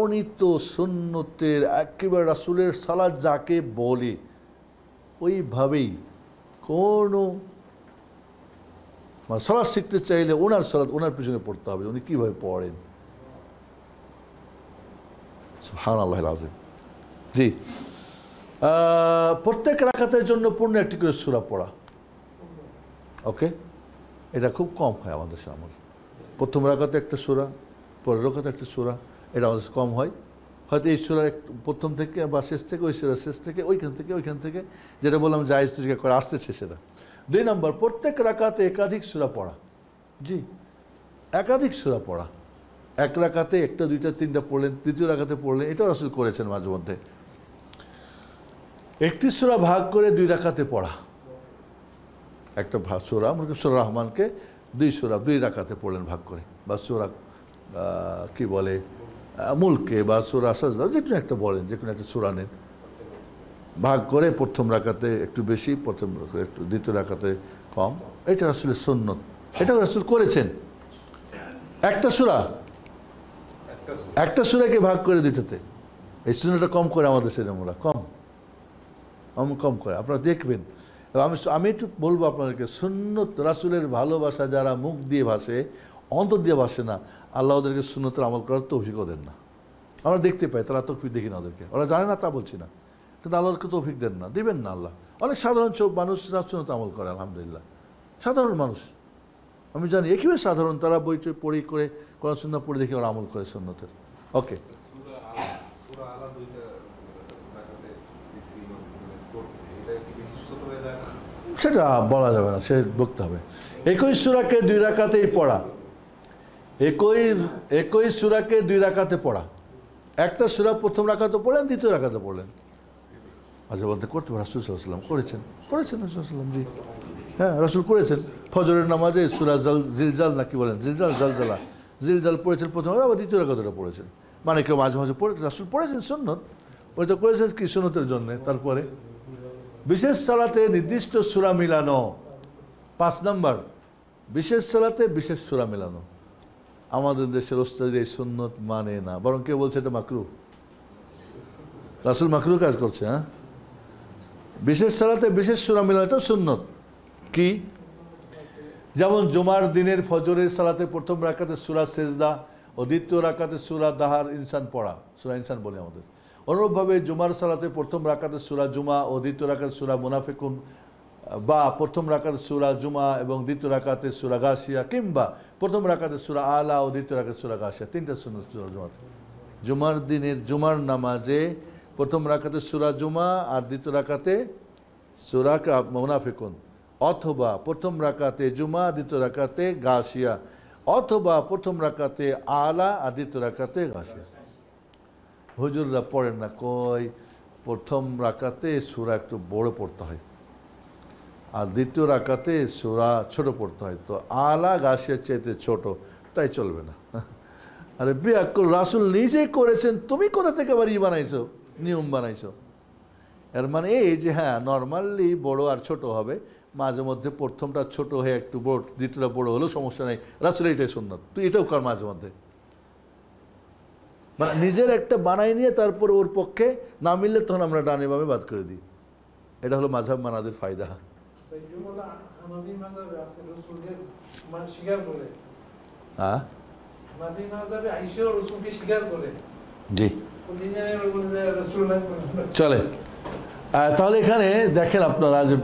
উনি তো সুন্নতের একেবারে রাসূলের সালাত যাকে বলে ওইভাবেই কোনো মানে সালাত শিখতে চাইলে ওনার সালাত ওনার পিছনে পড়তে হবে, উনি কীভাবে পড়েন। সুবহানাল্লাহিল আযীম। জি, প্রত্যেক রাকাতের জন্য পূর্ণ একটি করে সূরা পড়া। ওকে, এটা খুব কম হয় আমাদের আমল। প্রথম রাকাতে একটা সূরা, পরের রাকাতে একটা সূরা, এটা আমাদের কম হয়। হয়তো এই সূরার প্রথম থেকে বা শেষ থেকে, ওই সূরার শেষ থেকে, ওইখান থেকে যেটা বললাম জায়েজ তরিকা করে আসতেছে সেটা। 2 নম্বর, প্রত্যেক রাকাতে একাধিক সূরা পড়া। জি, একাধিক সূরা পড়া। এক রাকাতে একটা, দুইটা, তিনটা পড়লেন, তৃতীয় রাকাতে পড়লেন, এটাও রাসূল করেছেন মাঝে মধ্যে। একটি সূরা ভাগ করে 2 রাকাতে পড়া। একটা সূরা, সূরা রহমানকে 2 রাকাতে পড়লেন ভাগ করে, বা সূরা কি বলে মুলকে, বা সূরা সাজদা, যে কোনো একটা বলেন, যে কোনো একটা সূরা নেন, ভাগ করে প্রথম রাকাতে একটু বেশি, একটু দ্বিতীয় রাকাতে কম। এটা রাসূলের সুন্নত, এটা রাসূল করেছেন। একটা সূরাকে ভাগ করে 2তে, এই সুন্নতটা কম করে আমাদের সিনেমারা কম করে। আপনারা দেখবেন। আমি একটু বলবো আপনাদেরকে, সুন্নত রাসূলের ভালোবাসা যারা মুখ দিয়ে ভাসে, অন্তর দিয়ে ভাসে না, আল্লাহ ওদেরকে সুন্নতের আমল করার তৌফিক দেন না। আমরা দেখতে পাই, তারা তৌফিক দেখি না ওদেরকে, ওরা জানে না তা বলছি না, কিন্তু আল্লাহকে তৌফিক দেন না, দিবেন না আল্লাহ। অনেক সাধারণ মানুষরা সুন্নত আমল করে, আলহামদুলিল্লাহ, সাধারণ মানুষ আমি জানি, একেবারে সাধারণ, তারা বইটি পড়ি করে কোরআন সুন্নাহ পড়ে দেখে ওরা আমল করে সুন্নতের। ওকে, সেটা বলা যাবে না, সে বলতে হবে। একই সূরাকে 2 রাকাতেই পড়া, একই সূরাকে 2 রাকাতে পড়া। একটা সূরা প্রথম রাকাতে পড়লেন, দ্বিতীয় রাকাতে পড়লেন, মাঝে মধ্যে করতে পারে। রাসূল সাল্লাল্লাহু আলাইহি ওয়াসাল্লাম করেছেন রাসূল সাল্লাল্লাহু আলাইহি ওয়াসাল্লাম, জি হ্যাঁ, রাসূল করেছেন। ফজরের নামাজে সূরা জিলজাল নাকি বলেন, জিলজাল পড়েছেন প্রথম, আবার দ্বিতীয় রাকাতটা পড়েছেন। মানে কেউ মাঝে মাঝে পড়ে, রাসূল পড়েছেন সুন্নত, ওইটা করেছেন কি সুন্নতের জন্যে। তারপরে বিশেষ সালাতে নির্দিষ্ট সূরা মিলানো। 5 নম্বর, বিশেষ সালাতে বিশেষ সূরা মিলানো। আমাদের দেশের ওস্তাদ এই সুন্নত মানে না, বরং কেউ বলছে এটা মাকরুহ। রাসূল মাকরুহ কাজ করছে। হ্যাঁ, বিশেষ সালাতে বিশেষ সূরা মিলানোটা সুন্নত। কি? যেমন জুমার দিনের ফজরের সালাতে প্রথম রাকাতে সূরা সেজদা ও দ্বিতীয় রাকাতে সূরা দাহার ইনসান পড়া, সূরা ইনসান বলে আমাদের। অনুরূপভাবে জুমার সালাতে প্রথম রাকাতে সূরা জুমা ও দ্বিতীয় রাকাতে সূরা মুনাফিকুন, বা প্রথম রাকাতে সূরা জুমা এবং দ্বিতীয় রাকাতে সূরা গাশিয়া, কিংবা প্রথম রাকাতে সূরা আলা ও দ্বিতীয় রাকাতে সূরা গাশিয়া, 3টা সুন্নত সূরা জুমাতে। জুমার দিনের জুমার নামাজে প্রথম রাকাতে সূরা জুমা আর দ্বিতীয় রাকাতে সূরা মুনাফিকুন, অথবা প্রথম রাকাতে জুমা, দ্বিতীয় রাকাতে গাশিয়া, অথবা প্রথম রাকাতে আলা আর দ্বিতীয় রাকাতে গাশিয়া। হুজুররা পড়েন না, কই প্রথম রাকাতে সূরা একটু বড় পড়তে হয়, আর দ্বিতীয় রাকাতে সূরা ছোট পড়তে হয়, তো আলা গাশিয়ার চাইতে ছোট, তাই চলবে না। আরে বিয়াকুল, রাসূল নিজেই করেছেন, তুমি কোথা থেকে আবার বানাইছো, নিয়ম বানাইছো? এর মানে এই যে হ্যাঁ, নর্মালি বড় আর ছোট হবে, মাঝে মধ্যে প্রথমটা ছোট হয়ে একটু বড়, দ্বিতীয়টা বড় হলেও সমস্যা নেই, রাসূল এটাই সুন্নাত, তুই এটাও কর মাঝে মধ্যে। মানে নিজের একটা বানাই নিয়ে তারপরে ওর পক্ষে না মিললে তখন আমরা ডানে বামে বাদ করে দিই। এটা হলো মাযহাব মানাদের ফায়দা। হ্যাঁ, জি চলে। তাহলে এখানে দেখেন আপনারা যে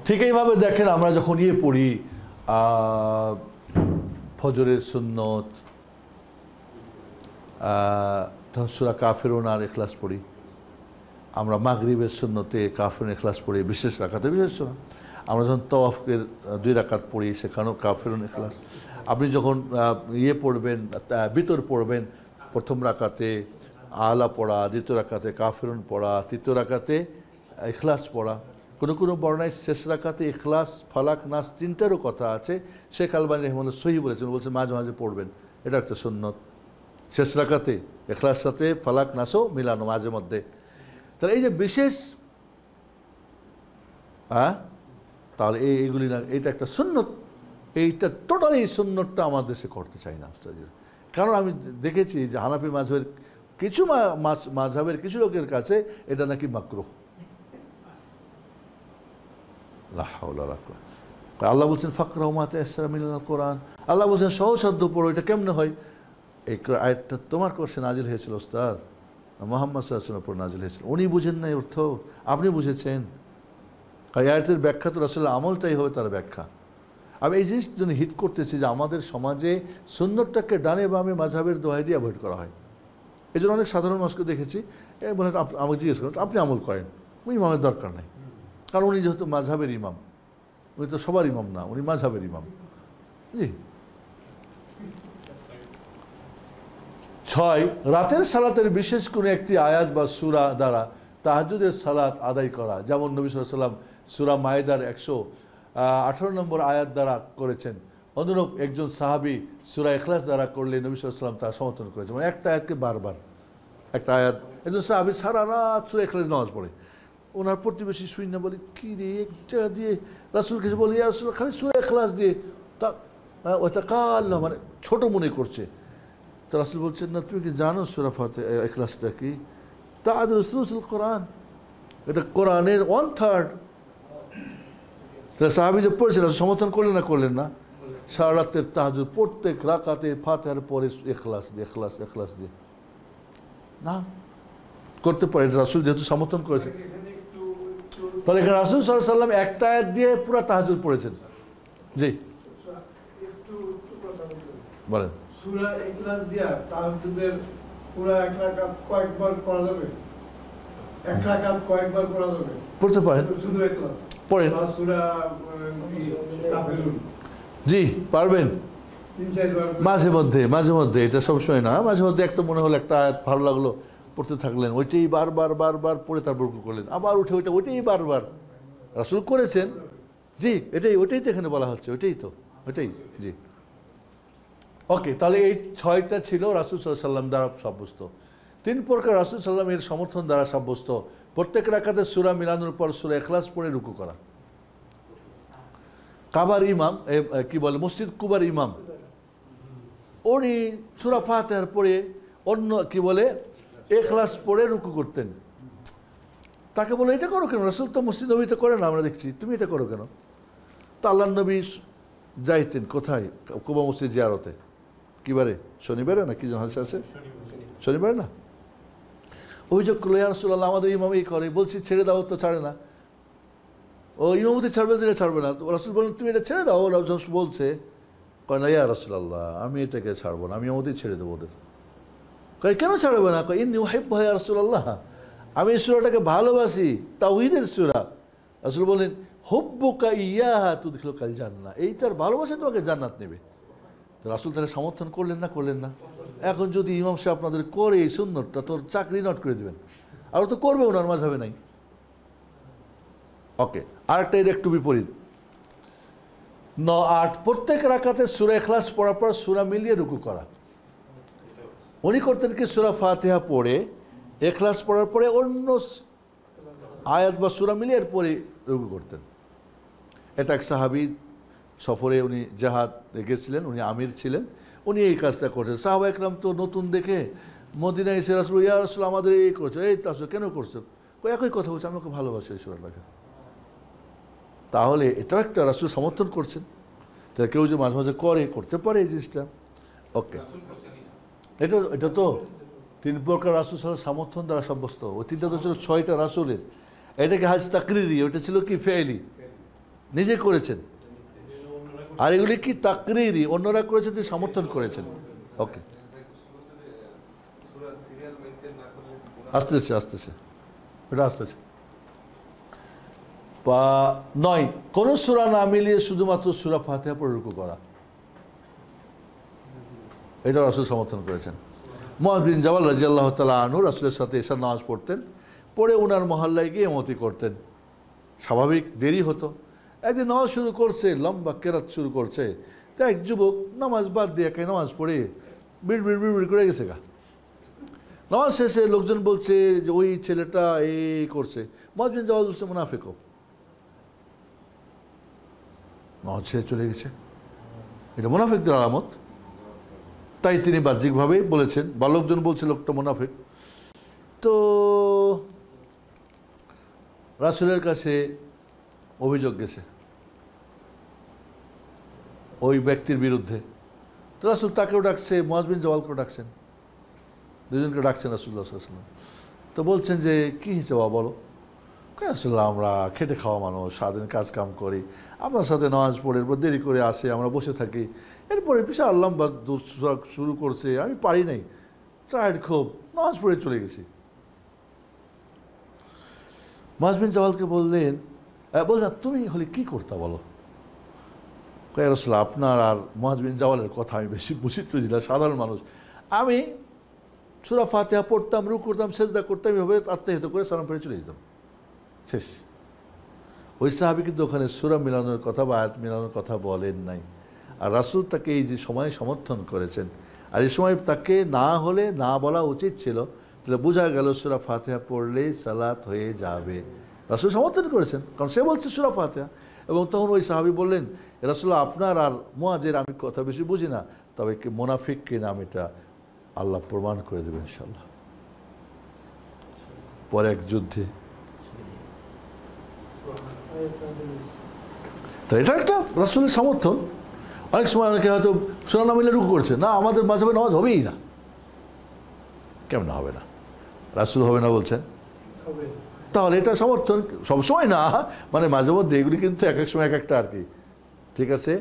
ঠিক এইভাবে দেখেন, আমরা যখন পড়ি ফজরের সুন্নত, তখন সূরা কাফিরুন আর ইখলাস পড়ি। আমরা মাগরিবের সুন্নতে কাফিরুন ইখলাস পড়ি, বিশেষ রাকাতে বিশেষ সূরা। আমরা যখন তাওয়াফের 2 রাকাত পড়ি, সেখানেও কাফিরুন ইখলাস। আপনি যখন পড়বেন, বিতর পড়বেন, প্রথম রাকাতে আলা পড়া, দ্বিতীয় রাকাতে কাফিরুন পড়া, তৃতীয় রাকাতে ইখলাস পড়া। কোনো বর্ণায় শেষ রাকাতে ইখলাস, ফালাক, নাস 3টারও কথা আছে। শেখ আলবানী রাহিমাহুল্লাহ সহিহ বলেছেন, বলছেন মাঝে মাঝে পড়বেন, এটা একটা সুন্নত। শেষ রাকাতে ইখলাস সাথে ফালাক নাসও মিলানো মাঝে মধ্যে। তাহলে এই যে বিশেষ, তাহলে এইগুলি না, এইটা একটা সুন্নত। এইটা টোটালি এই সুন্নতটা আমার দেশে করতে চাই না। কারণ আমি দেখেছি যে হানাফি মাযহাবের কিছু মাযহাবের কিছু লোকের কাছে এটা নাকি মাকরুহ। আল্লাহ বলছেন ফাকরাউ মা তায়াসসারা মিনাল কোরআন, আল্লাহ বলছেন সহজসাধ্য পড়ো। এটা কেমনে হয়? এই আয়াতটা তোমার কোর্সে নাজিল হয়েছিল ওস্তাদ, মুহাম্মদ সাল্লাল্লাহু আলাইহি ওয়াসাল্লামের উপর নাজিল হয়েছিল, উনি বুঝেন নাই অর্থ, আপনি বুঝেছেন। আর আয়াতের ব্যাখ্যা তো রাসূলের আমলটাই হবে তার ব্যাখ্যা। আমি এই জিনিস জন্য হিট করতেছি যে আমাদের সমাজে সুন্নতটাকে ডানে বামে মাযহাবের দোহাই দিয়ে অ্যাভয়েড করা হয়। এই জন্য অনেক সাধারণ মানুষকে দেখেছি বলে আমাকে জিজ্ঞেস করেন আপনি আমল করেন, ইমামের দরকার নাই, কারণ উনি যেহেতু মাযহাবের ইমাম, উনি তো সবার ইমাম না, উনি মাযহাবের ইমাম। জি। 6 রাতের সালাতের বিশেষ কোনো একটি আয়াত বা সূরা দ্বারা তাহাজ্জুদের সালাত আদায় করা, যেমন নবী সাল্লাল্লাহু আলাইহি ওয়াসাল্লাম সূরা মায়েদার 118 নম্বর আয়াত দ্বারা করেছেন। অনুরূপ একজন সাহাবী সূরা ইখলাস দ্বারা করলে নবী সাল্লাল্লাহু আলাইহি ওয়াসাল্লাম তা সমর্থন করেছেন। মানে একটা আয়াতকে বারবার, একটা আয়াত, একজন সাহাবী সারা রাত সূরা ইখলাস নামাজ পড়ে, ওনার প্রতিবেশী শুই না বলে কী রে একটা দিয়ে রাসূল কিছু বলি, ইয়া রাসূলুল্লাহ খালি সূরা ইখলাস দিয়ে তা ওটা কাল্লা, মানে ছোট মনে করছে। তো রাসূল বলছেন না তুমি কি জানো সূরা ফাতিহা ইখলাসটা কি? তাআদিলু সুলুসুল কোরআন, এটা কোরআনের 1/3। তাহলে সাহাবী যে পড়েছেন সমর্থন করলেন না করলেন না? সারা রাতের তাহাজ্জুদ প্রত্যেক রাকাতে ফাতিহার পরে ইখলাস দিয়ে ইখলাস ইখলাস দিয়ে না করতে পারে, রাসূল যেহেতু সমর্থন করেছেন। তাহলে এখানে রাসূল সাল্লাল্লাহু আলাইহি ওয়াসাল্লাম একটা আয়াত দিয়ে পুরো তাহাজ্জুদ পড়েছেন। জি বলেন। সূরা ইখলাস দিয়া তাহাজ্জুদের পুরো এক রাকাত কয়েকবার পড়া যাবে? এক রাকাত কয়েকবার পড়া যাবে? পড়তে পারেন, শুধু ইখলাস পড়েন। সূরা কাফিরুন জি পারবেন 3-4 বার মাঝে মধ্যে, এটা সবসময় না, মাঝে মধ্যে একটা মনে হলো একটা আয়াত ভালো লাগলো পড়তে থাকলেন, ওইটাই বারবার পড়ে তারপর রুকু করলেন, আবার উঠে ওইটাই বারবার রাসূল করেছেন। জি ওইটাই তো এখানে বলা হচ্ছে, ওইটাই জি। ওকে, তাহলে এই 6টা ছিল রাসূল সাল্লাল্লাহু আলাইহি ওয়াসাল্লাম দ্বারা সাব্যস্ত। 3 প্রকার রাসূল সাল্লাল্লাহু আলাইহি ওয়াসাল্লাম এর সমর্থন দ্বারা সাব্যস্ত। প্রত্যেক রাকাতে সূরা মিলানোর পর সূরা ইখলাস পড়ে রুকু করা। কাবার ইমাম কি বলে মসজিদ কুবার ইমাম, উনি সূরা ফাতিহার পরে অন্য কি বলে ইখলাস পড়ে রুকু করতেন। তাকে বলে এটা করো কেন? রাসূল তো মসজিদ নববীতে করে না, আমরা দেখছি, তুমি এটা করো কেন? তো আল্লাহর নবী যাইতেন কোথায়? কুবা মসজিদ জিয়ারতে। কিবারে? শনিবারে না কি যেন হাদিস আছে, শনিবারে না? অভিযোগ করলো ইয়া রাসূলুল্লাহ আমাদের ইমাম এই করে, বলছি ছেড়ে দাও, তো ছাড়ে না। ও ইমামতি ছাড়বে না। তো রাসূল বলেন তুমি এটা ছেড়ে দাও, ওরা বলছে। কয় না ইয়া রাসূলুল্লাহ আমি এটাকে ছাড়বো না, আমি ইমামতি ছেড়ে দেবো ওদের। কয় কেন ছাড়বে না? কয় ইন্নী উহিব্বুহা ইয়া রাসূলুল্লাহ, আমি এই সূরাটাকে ভালোবাসি, তাওহীদের সূরা। রাসূল বলেন হুব্বুকা ইয়াহা তুদখিলুকাল জান্নাহ, এইটার ভালোবাসা তোমাকে জান্নাত নেবে। তো রাসূল তাহলে সমর্থন করলেন না? এখন যদি ইমাম সাহেব আপনাদের করে এই সুন্নতটা, তোর চাকরি নট করে দেবেন, আর তো করবে ওনার মাযহাবে নাই। ওকে, আরেকটা এর একটু বিপরীত। 8 প্রত্যেক রাকাতে সূরা ইখলাস পড়ার পর সূরা মিলিয়ে রুকু করা। উনি করতেন কি সূরা ফাতিহা পড়ে ইখলাস পড়ার পরে অন্য আয়াত বা সূরা মিলিয়ে এরপরে রুকু করতেন। এটা এক সাহাবী সফরে, উনি জাহাদ গেছিলেন, উনি আমির ছিলেন, উনি এই কাজটা করতেন। সাহাবা একরাম তো নতুন দেখে মদিনায় এসে রাসূল ইয়া রাসূল আমাদের এই করছে, এই তাহলে কেন করছো? একই কথা বলছে, আমি ওকে ভালোবাসি এই সূরাটাকে। তাহলে এটাও একটা রাসূল সমর্থন করছেন। তা কেউ যে মাঝে মাঝে করতে পারে এই জিনিসটা। ওকে, এটা তো 3 প্রকার রাসূল সমর্থন দ্বারা সাব্যস্ত। ওই 3টা তো ছিল 6টা রাসূলের। এটাকে হাজ তাকরিরি, ওটা ছিল কি ফেইলি, নিজে করেছেন। আর এগুলি কি তাকরিরি, অন্যরা করেছেন, তিনি সমর্থন করেছেন। ওকে, আসতেছে এটা আসতেছে। 9 কোন সূরা না মিলিয়ে শুধুমাত্র সূরা ফাতিহা পড়ে রুকু করা, এটা রাসূল সমর্থন করেছেন। মুআয বিন জাবাল রাদিয়াল্লাহু তাআলা আনহু রাসূলের সাথে এশার নামাজ পড়তেন, পড়ে ওনার মহল্লায় গিয়ে ইমামতি করতেন। স্বাভাবিক দেরি হতো। একদিন নামাজ শুরু করছে, লম্বা কেরাত শুরু করছে, তা এক যুবক নামাজ বাদ দিয়ে একাই নামাজ পড়ে বিড় করে গেছে গা। নামাজ শেষে লোকজন বলছে যে ওই ছেলেটা এই করছে। মুআয বিন জাবাল বলছে মুনাফিকও, নামাজ ছেড়ে চলে গেছে, এটা মুনাফিকদের আলামত। তাই তিনি বাহ্যিকভাবে বলেছেন, বা লোকজন বলছে লোকটা মুনাফিক। তো রাসূলের কাছে অভিযোগ গেছে ওই ব্যক্তির বিরুদ্ধে। তো রাসূল তাকেও ডাকছে, মুআয বিন জাবালকেও ডাকছেন, দুজনকে ডাকছেন রাসূলুল্লাহ সাল্লাল্লাহু আলাইহি ওয়াসাল্লাম। তো বলছেন যে কী হিসেবে বলো? আসলে আমরা খেটে খাওয়া মানুষ, সারাদিন কাজ কাম করি, আপনার সাথে নামাজ পড়ে এরপর দেরি করে আসে, আমরা বসে থাকি, এরপরে বিশাল লম্বা শুরু করছে, আমি পারি নাই, টায়ার্ড খুব, নামাজ পড়ে চলে গেছি। মুআয বিন জাবালকে বললেন তুমি হলে কি করতা বলো? কয় রাসূলুল্লাহ, আপনার আর মুআয বিন জাবালের কথা আমি বেশি বুঝি না, সাধারণ মানুষ। আমি সূরা ফাতিহা পড়তাম, রুকু করতাম, সেজদা করতাম, এভাবে আত্মাহিত করে সালাম ফিরে চলে যেতাম, শেষ। ওই সাহাবী কিন্তু ওখানে সূরা মিলানোর কথা বা আয়াত মিলানোর কথা বলেন নাই। আর রাসূল তাকে এই যে সময় সমর্থন করেছেন, আর এই সময় তাকে না হলে না বলা উচিত ছিল, তাহলে বোঝা গেল সূরা ফাতিহা পড়লেই সালাত হয়ে যাবে। রাসূল সমর্থন করেছেন, কারণ সে বলছে সূরা ফাতিহা। এবং তখন ওই সাহাবী বললেন, রাসূলুল্লাহ, আপনার আর মুআযের আমি কথা বেশি বুঝি না, তবে কি মুনাফিক কিনা আমি এটা আল্লাহ প্রমাণ করে দেবেন ইনশাআল্লাহ। পরে এক যুদ্ধে, তো এটা একটা রাসূলের সমর্থন। অনেক সময় অনেকে হয়তো সূরা না মিলে রুকু করছে, না আমাদের মাযহাবে নামাজ হবেই না। কেমন হবে না? রাসূল হবে না বলছেন, তাহলে এটা সমর্থন সবসময় না, মানে মাঝে মধ্যে এগুলি কিন্তু এক এক সময় এক একটা আর কি। ঠিক আছে,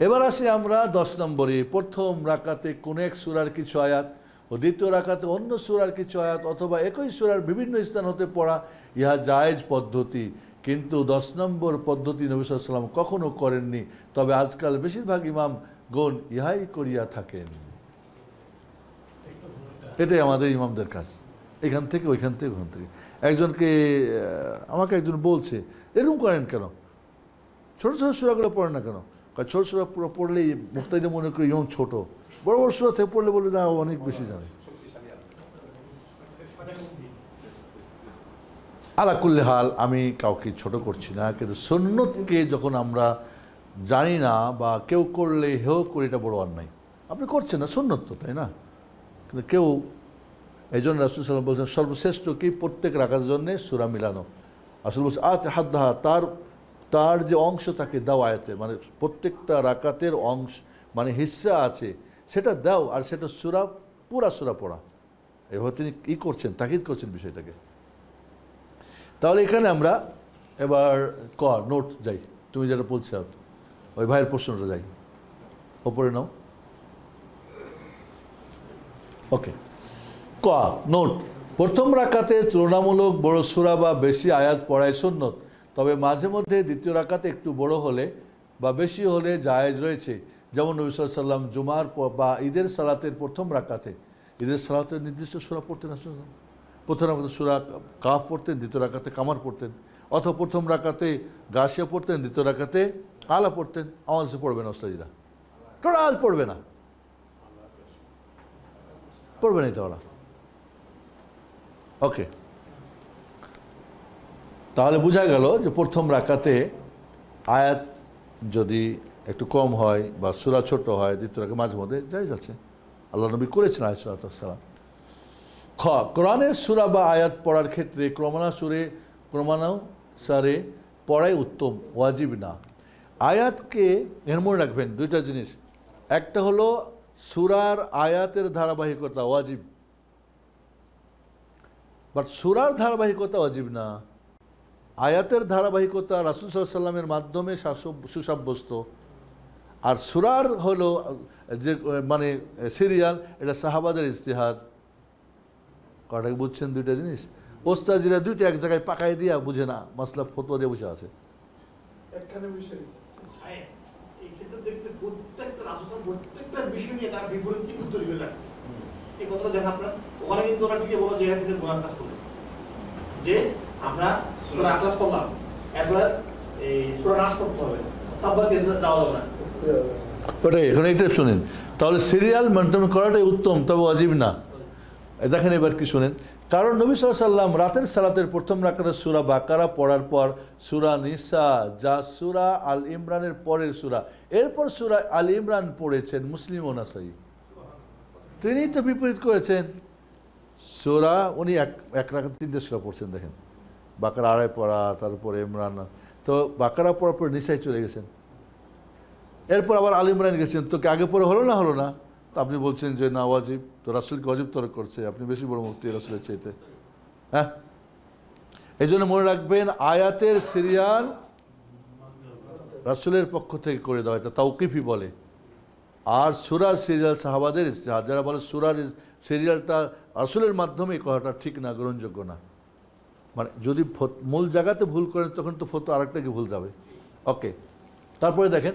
এবার আসি আমরা 10 নম্বরে। প্রথম রাকাতে কোন এক সূরার কিছু আয়াত ও দ্বিতীয় রাকাতে অন্য সূরার কিছু আয়াত অথবা একই সূরার বিভিন্ন স্থান হতে পড়া, ইহা জায়েজ পদ্ধতি, কিন্তু 10 নম্বর পদ্ধতি নবী সাল্লাল্লাহু আলাইহি ওয়াসাল্লাম কখনো করেননি, তবে আজকাল বেশিরভাগ ইমামগণ ইহাই করিয়া থাকেন। এটাই আমাদের ইমামদের কাজ, এখান থেকে ওইখান থেকে ওখান থেকে। একজনকে আমাকে একজন বলছে, এরকম করেন কেন, ছোটো ছোটো সূরাগুলো পড়েন না কেন? ছোটো সূরা পুরো পড়লেই মুক্তাদিদের মনে করি ইমাম ছোটো, বড় বড় সূরা থেকে পড়লে বলবে না অনেক বেশি জানে। আলা কুল্লি হাল, আমি কাউকে ছোট করছি না, কিন্তু সুন্নতকে যখন আমরা জানি না বা কেউ করলে হেও করি, এটা বড় অন্যায়। আপনি করছেন না, সুন্নত তো, তাই না? কিন্তু কেউ, এই জন্য রাসূল সাল্লাল্লাহু আলাইহি ওয়াসাল্লাম বলছেন সর্বশ্রেষ্ঠ কি প্রত্যেক রাকাতের জন্য সূরা মিলানো। রাসূল বলছে হাদ্দাহা, তার যে অংশ তাকে দাও আয়াতের, মানে প্রত্যেকটা রাকাতের অংশ মানে হিস্সা আছে সেটা দাও, আর সেটা সূরা পুরা সূরা পড়া। এভাবে তিনি ই করছেন, তাকিদ করছেন বিষয়টাকে। তাহলে এখানে আমরা এবার নোট যাই, তুমি যেটা বলছো ওই ভাইয়ের প্রশ্নটা যাই, ওপরে নাও। ওকে, নোট, প্রথম রাকাতে তুলনামূলক বড় সূরা বা বেশি আয়াত পড়ায় সুন্নত, তবে মাঝে মধ্যে দ্বিতীয় রাকাতে একটু বড় হলে বা বেশি হলে জায়েজ রয়েছে। যেমন নবী সাল্লাল্লাহু আলাইহি ওয়াসাল্লাম জুমার বা ঈদের সালাতের প্রথম রাকাতে, ঈদের সালাতের নির্দিষ্ট সূরা পড়তেন রাসূল। প্রথম রাকাতে সূরা কাফ পড়তেন, দ্বিতীয় রাকাতে কামার পড়তেন, অথবা প্রথম রাকাতে গাশিয়া পড়তেন, দ্বিতীয় রাকাতে আলা পড়তেন। আওয়াজ পড়বে না ওস্তাদিরা, টোটাল পড়বে না, পড়বে না এটা ওরা। ওকে, তাহলে বোঝা গেল যে প্রথম রাকাতে আয়াত যদি একটু কম হয় বা সূরা ছোট হয়, দ্বিতীয় রাকাতে মাঝে মধ্যে জায়েজ আছে, আল্লাহ নবী করেছেন আলাইহিস সালাতু ওয়াস সালাম। কোরআনের সূরা বা আয়াত পড়ার ক্ষেত্রে ক্রমানুসারে পড়াই উত্তম, ওয়াজিব না। আয়াতকে এর মনে রাখবেন দুইটা জিনিস, একটা হলো সূরার আয়াতের ধারাবাহিকতা ওয়াজিব, বাট সূরার ধারাবাহিকতা ওয়াজিব না। আয়াতের ধারাবাহিকতা রাসূল সাল্লাল্লাহু আলাইহি ওয়াসাল্লামের মাধ্যমে সুসাব্যস্ত, আর সূরার হলো যে মানে সিরিয়াল, এটা সাহাবাদের ইজতিহাদ। কটাকে বুঝছেন দুইটা জিনিস? ওস্তাজিরা দুইটা এক জায়গায় পাকাই দিয়া বুঝে না, মাসলা ফতোয়া দিয়ে বসে আছে। একখানে বিষয় এই ক্ষেত্রে দেখতে প্রত্যেকটা রাসূল প্রত্যেকটা বিষয় নিয়ে তার বিবরণ কিন্তু তৈরি করে রাখছে। এই কথাটা দেখেন আপনারা, ওখানে কিন্তু ওরা ঠিকই বলো যে এরা কিন্তু গুনাহ কাজ করে, যে আমরা সূরা আখলাস করলাম, এরপর এই সূরা নাস পড়তে হবে, তারপর যাওয়া যাবে না। ওটাই এখানে এটা শুনেন, তাহলে সিরিয়াল মেনটেন করাটাই উত্তম, তবে ওয়াজিব না। দেখেন এবার কি শুনেন, কারণ নবী সাল্লাল্লাহু আলাইহি ওয়াসাল্লাম রাতের সালাতের প্রথম রাকাতে সূরা বাকারা পড়ার পর সূরা নিসা, যা সূরা আল ইমরানের পরের সূরা, এরপর সূরা আল ইমরান পড়েছেন মুসলিম ও নাসাই। তিনি তো বিপরীত করেছেন, সূরা উনি এক রাকাতে 3টে সূরা পড়ছেন। দেখেন বাকারা আড়াই পড়া, তারপরে ইমরান, তো বাকারা পড়ার পর নিসাই চলে গেছেন, এরপর আবার আল ইমরান গেছেন। তো আগে পরে হলো না? তো আপনি বলছেন যে না ওয়াজিব, তো রাসূলকে ওয়াজিব তরক করছে, আপনি বেশি বড় মুফতি রাসূলের চাইতে। হ্যাঁ, এই জন্য মনে রাখবেন আয়াতের সিরিয়াল রাসূলের পক্ষ থেকে করে দেওয়া, এটা তাওকিফি বলে। আর সূরার সিরিয়াল সাহাবাদের ইজতিহাদ। যারা বলে সূরার সিরিয়ালটা রাসূলের মাধ্যমে, এই কথাটা ঠিক না, গ্রহণযোগ্য না। মানে যদি মূল জায়গাতে ভুল করেন তখন তো ফতো আরেকটাকে ভুল যাবে। ওকে, তারপরে দেখেন,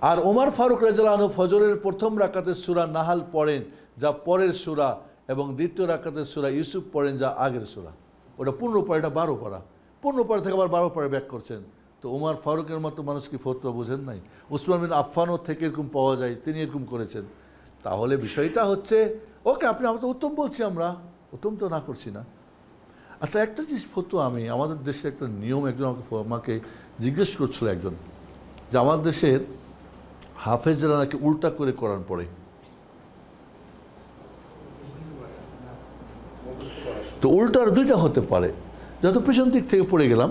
আর ওমর ফারুক রাদিয়াল্লাহু আনহু ফজরের প্রথম রাকাতের সূরা নাহাল পড়েন যা পরের সূরা, এবং দ্বিতীয় রাকাতের সূরা ইউসুফ পড়েন যা আগের সূরা। ওটা 15 পারা, এটা 12 পারা। 15 পারা থেকে আবার 12 পারা ব্যাক করছেন। তো ওমর ফারুকের মতো মানুষ কি ফতোয়া বুঝেন নাই? উসমান বিন আফফানও থেকে এরকম পাওয়া যায়, তিনি এরকম করেছেন। তাহলে বিষয়টা হচ্ছে, ওকে আপনি আমাদের উত্তম বলছি, আমরা উত্তম তো না করছি না। আচ্ছা, একটা জিনিস ফতোয়া, আমি আমাদের দেশে একটা নিয়ম, একজন আমাকে জিজ্ঞেস করছিল একজন, যে আমাদের দেশের হাফেজরা নাকি উল্টা করে কোরআন পড়ে। তো উল্টার দুইটা হতে পারে, যত পেছন দিক থেকে পড়ে গেলাম,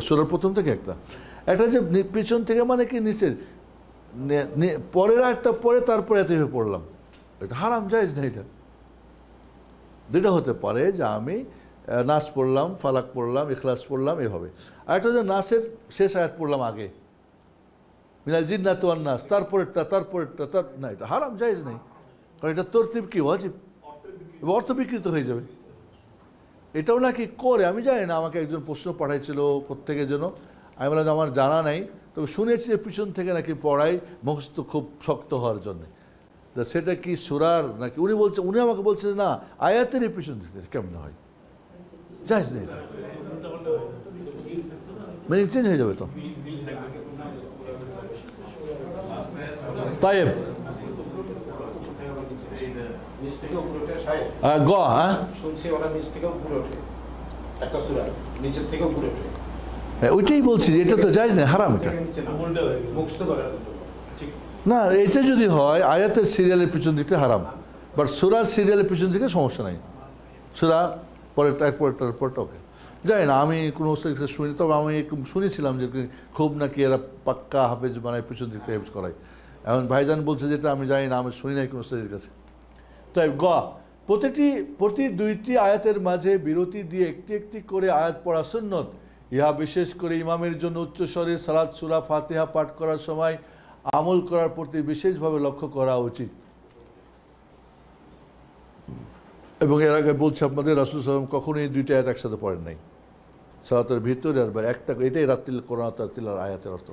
সূরার প্রথম থেকে একটা যে পেছন থেকে, মানে কি নিচের পরের একটা পরে তারপরে এতভাবে পড়লাম, এটা হারাম, জায়েজ না। এটা দুইটা হতে পারে, যে আমি নাস পড়লাম, ফালাক পড়লাম, ইখলাস পড়লাম, এভাবে। আর একটা যে নাসের শেষ আয়াত পড়লাম আগে, মিনাল জিন্নাতি ওয়ান নাস, তারপরেরটা না, এটা হারাম, জায়েজ নেই। কারণ এটা তরতিব কি ওয়াজিব, অর্থ বিকৃত হয়ে যাবে। এটাও নাকি করে, আমি জানি না, আমাকে একজন প্রশ্ন পাঠাইছিল কোত্থেকে যেন, আমি বললাম আমার জানা নাই, তবে শুনেছি যে পিছন থেকে নাকি পড়াই মুখস্থ খুব শক্ত হওয়ার জন্য। তা সেটা কি সূরার নাকি? উনি আমাকে বলছে না, আয়াতেরই পিছন থেকে কেমন হয়, জায়েজ নেই, এটা মিনিং চেঞ্জ হয়ে যাবে তো। তাইব গ, হ্যাঁ শুনছি ওরা নিচ থেকে উপরে ওঠে, একটা সূরা নিচের থেকে উপরে ওঠে। ওইটাই বলছি যে এটা তো জায়েজ নেই, হারাম এটা। মুখস্থ করে ঠিক না, এটা যদি হয় আয়াতের সিরিয়ালের পিছন দিতে হারাম, বাট সূরার সিরিয়ালের পিছন দিকে সমস্যা নাই। সূরা পরেরটা ওকে, জানি না, আমি কোনো শুনি, তবে আমি শুনেছিলাম যে খুব নাকি এরা পাক্কা হাফেজ বানায়, পিছন দিকে হেফজ করায়। এখন ভাইজান বলছে যেটা আমি জানি না, আমি শুনি নাই কোনো স্টেজের কাছে। তাই গ, প্রতি দুইটি আয়াতের মাঝে বিরতি দিয়ে একটি একটি করে আয়াত পড়া সুন্নত। ইহা বিশেষ করে ইমামের জন্য উচ্চস্বরে সালাত, সূরা ফাতিহা পাঠ করার সময় আমল করার প্রতি বিশেষভাবে লক্ষ্য করা উচিত। এবং এর আগে বলছি আপনাদের, রাসূল সাল্লাল্লাহু আলাইহি ওয়াসাল্লাম কখনোই দুইটা আয়াত একসাথে পড়েন নাই সালাতের ভিতরে, আর একটা, এটাই রাত্রিল কোরআন তিলাওয়াতের আয়াতের অর্থ।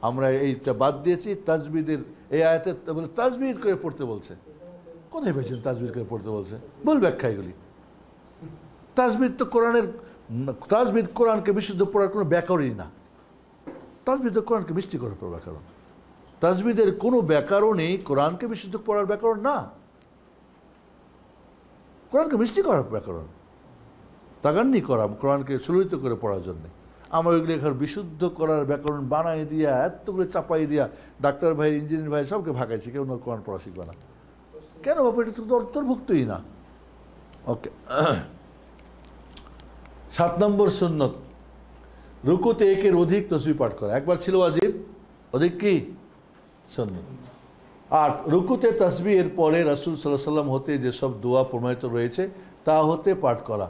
আমরা এইটা বাদ দিয়েছি, তাজবিদের এই আয়াতের বলে তাজবিদ করে পড়তে বলছে। কোথায় পেয়েছেন তাজবিদ করে পড়তে বলছে? বল ব্যাখ্যা এগুলি। তাজবিদ তো তাজবিদ কোরআনকে বিশুদ্ধ পড়ার কোনো ব্যাকরণই না। তাজবিদ তো কোরআনকে মিষ্টি করার পর ব্যাকরণ। তাজবিদের কোনো ব্যাকরণই কোরআনকে বিশুদ্ধ পড়ার ব্যাকরণ না, কোরআনকে মিষ্টি করার ব্যাকরণ, তাগান্নি করা, কোরআনকে সুললিত করে পড়ার জন্যে। আমরা ওইগুলো এখানে বিশুদ্ধ করার ব্যাকরণ বানাই দিয়া, এতগুলো চাপাই দিয়া, ডাক্তার ভাই, ইঞ্জিনিয়ার ভাই সবকে ভাগাইছি, কেউ না কোরআন পড়া শিখবে না। কেন বাবা, এটা তো অন্তর্ভুক্তই না। ওকে, 7 নম্বর সুন্নত, রুকুতে একের অধিক তাসবিহ পাঠ করা। একবার ছিল ওয়াজিব, অধিক কি সুন্নত। 8, রুকুতে তাসবিহের পরে রাসূল সাল্লাল্লাহু আলাইহি ওয়াসাল্লাম হতে যেসব দোয়া প্রমাণিত রয়েছে তা হতে পাঠ করা।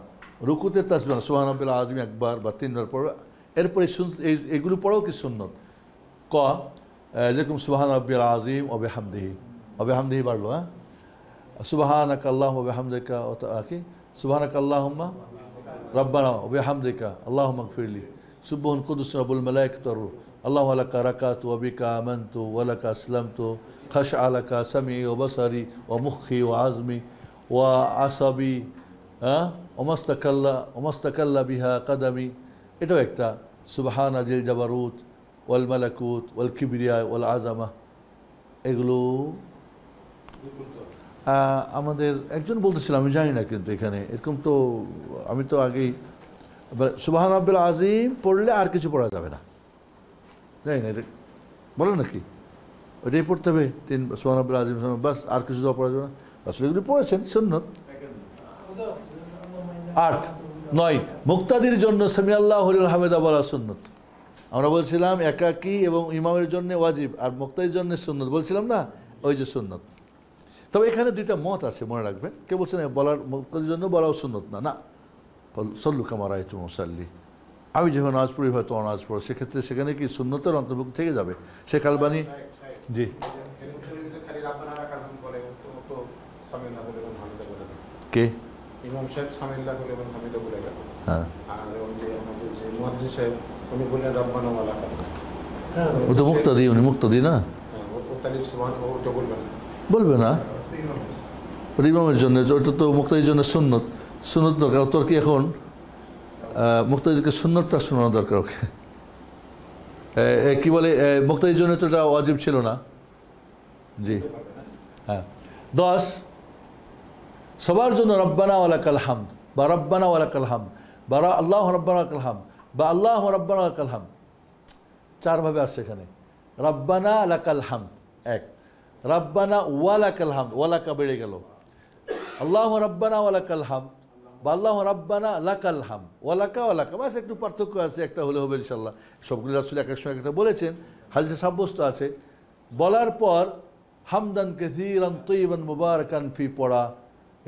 রুকুতে তাসবিহ সুবহান রাব্বিল আযীম একবার বা 3 বার পড়া, এরপরে এগুলো পড়াও কি সুন্নত। ক, যেরকম সুবহান রাব্বিল আযীম ওয়া বিহামদিহি বাড়লো, হ্যাঁ, সুবহানাকা আল্লাহুম্মা ওয়া বিহামদিকা, কি সুবহানাকা আল্লাহুম্মা রাব্বানা ওয়া বিহামদিকা আল্লাহুম্মা ইগফিরলি, সুবহান কুদুস রাব্বুল মালায়েকাতি ওয়ার রূহ, আল্লাহু লাকা রাকাতু ওয়া বিকা আমানতু ওয়া লাকা আসলামতু, খাশআ লাকা সামঈ ওয়া বাসারি ওয়া মুখি ওয়া আযমি ওয়া আসাবি, ওমাস্তাকাল্লা বিহা কাদামি। এটাও একটা। সুবহানা জিল জাবারুত ওয়াল মালাকুত ওয়াল কিবরিয়া ওয়াল আযামা। এগুলো আমাদের একজন বলতেছিলাম, আমি জানি না, কিন্তু এখানে এরকম তো আমি তো আগেই, সুবহান রাব্বিল আযীম পড়লে আর কিছু পড়া যাবে না, জানি না, এটা বলো নাকি ওইটাই পড়তে হবে, 3 সুবহান রাব্বিল আযীম, বাস, আর কিছু তো পড়া যাবে না। আসলে এগুলি পড়েছেন সুন্নত। 8, 9, মুক্তাদির জন্য সামি আল্লাহু লিমান হামিদা বলা সুন্নত। আমরা বলছিলাম একাকী এবং ইমামের জন্য ওয়াজিব, আর মুক্তাদির জন্য সুন্নত বলছিলাম না, ওই যে সুন্নত। তবে এখানে দুইটা মত আছে, মনে রাখবেন। কেউ বলছেন বলার মুক্তাদির জন্য বলাও সুন্নত না, না, সল্লু কামা রাআইতুমুনি উসাল্লি, আমি যখন নামাজ পড়ি হয়তো নামাজ পড়ো, সেক্ষেত্রে সেখানে কি সুন্নতের অন্তর্ভুক্ত থেকে যাবে। শেখ আলবানী জি খালি রাব্বানা লাকাল হামদ বলে, তো সামিল্লাহ বলে এবং হামিদা বলে না। কে ইমাম সাহেব সামিল্লাহ বলে এবং হামিদা বলে গেল। হ্যাঁ, আর ওই যে আমাদের যে মুয়াজ্জিন সাহেব উনি বললেন রাব্বানা ওয়া লাকাল হামদ। ও তো মুক্তাদি, উনি মুক্তাদি না, ও তাহলে সুবহান ওটা বলবে না। বলবে না, ওটা ইমামের জন্য, ওটা তো মুক্তাদির জন্য সুন্নত, সুন্নত দরকার। তোর কি এখন মুক্তাদিকে সুন্নতটা শোনানো দরকার ওকে। কি বলে মুক্তাদির জন্য তো এটা ওয়াজিব ছিল না। জি হ্যাঁ। 10 সবার জন্য রব্বানা ওয়া লাকাল হামদ বা রব্বানা ওয়া লাকাল হামদ বা আল্লাহ রব্বানা ওয়া লাকাল হামদ বা আল্লাহ রব্বানা ওয়া লাকাল হামদ, 4 ভাবে আসছে এখানে। রব্বানা লাকাল হামদ 1, রব্বানা ওয়া লাকাল হামদ, ওয়া লাকা বেড়ে গেল, আল্লাহ রব্বানা ওয়া লাকাল হামদ বা আল্লাহ রব্বানা লাকাল হামদ, ওয়া লাকা ওয়া লাকা, বাস একটু পার্থক্য আছে, একটা হলে হবে ইনশাআল্লাহ। সবগুলো রাসূল এক এক সময় একটা বলেছেন, হাদিসে সাব্যস্ত আছে। বলার পর হামদান কাসীরান তাইয়িবান মুবারাকান ফি পড়া,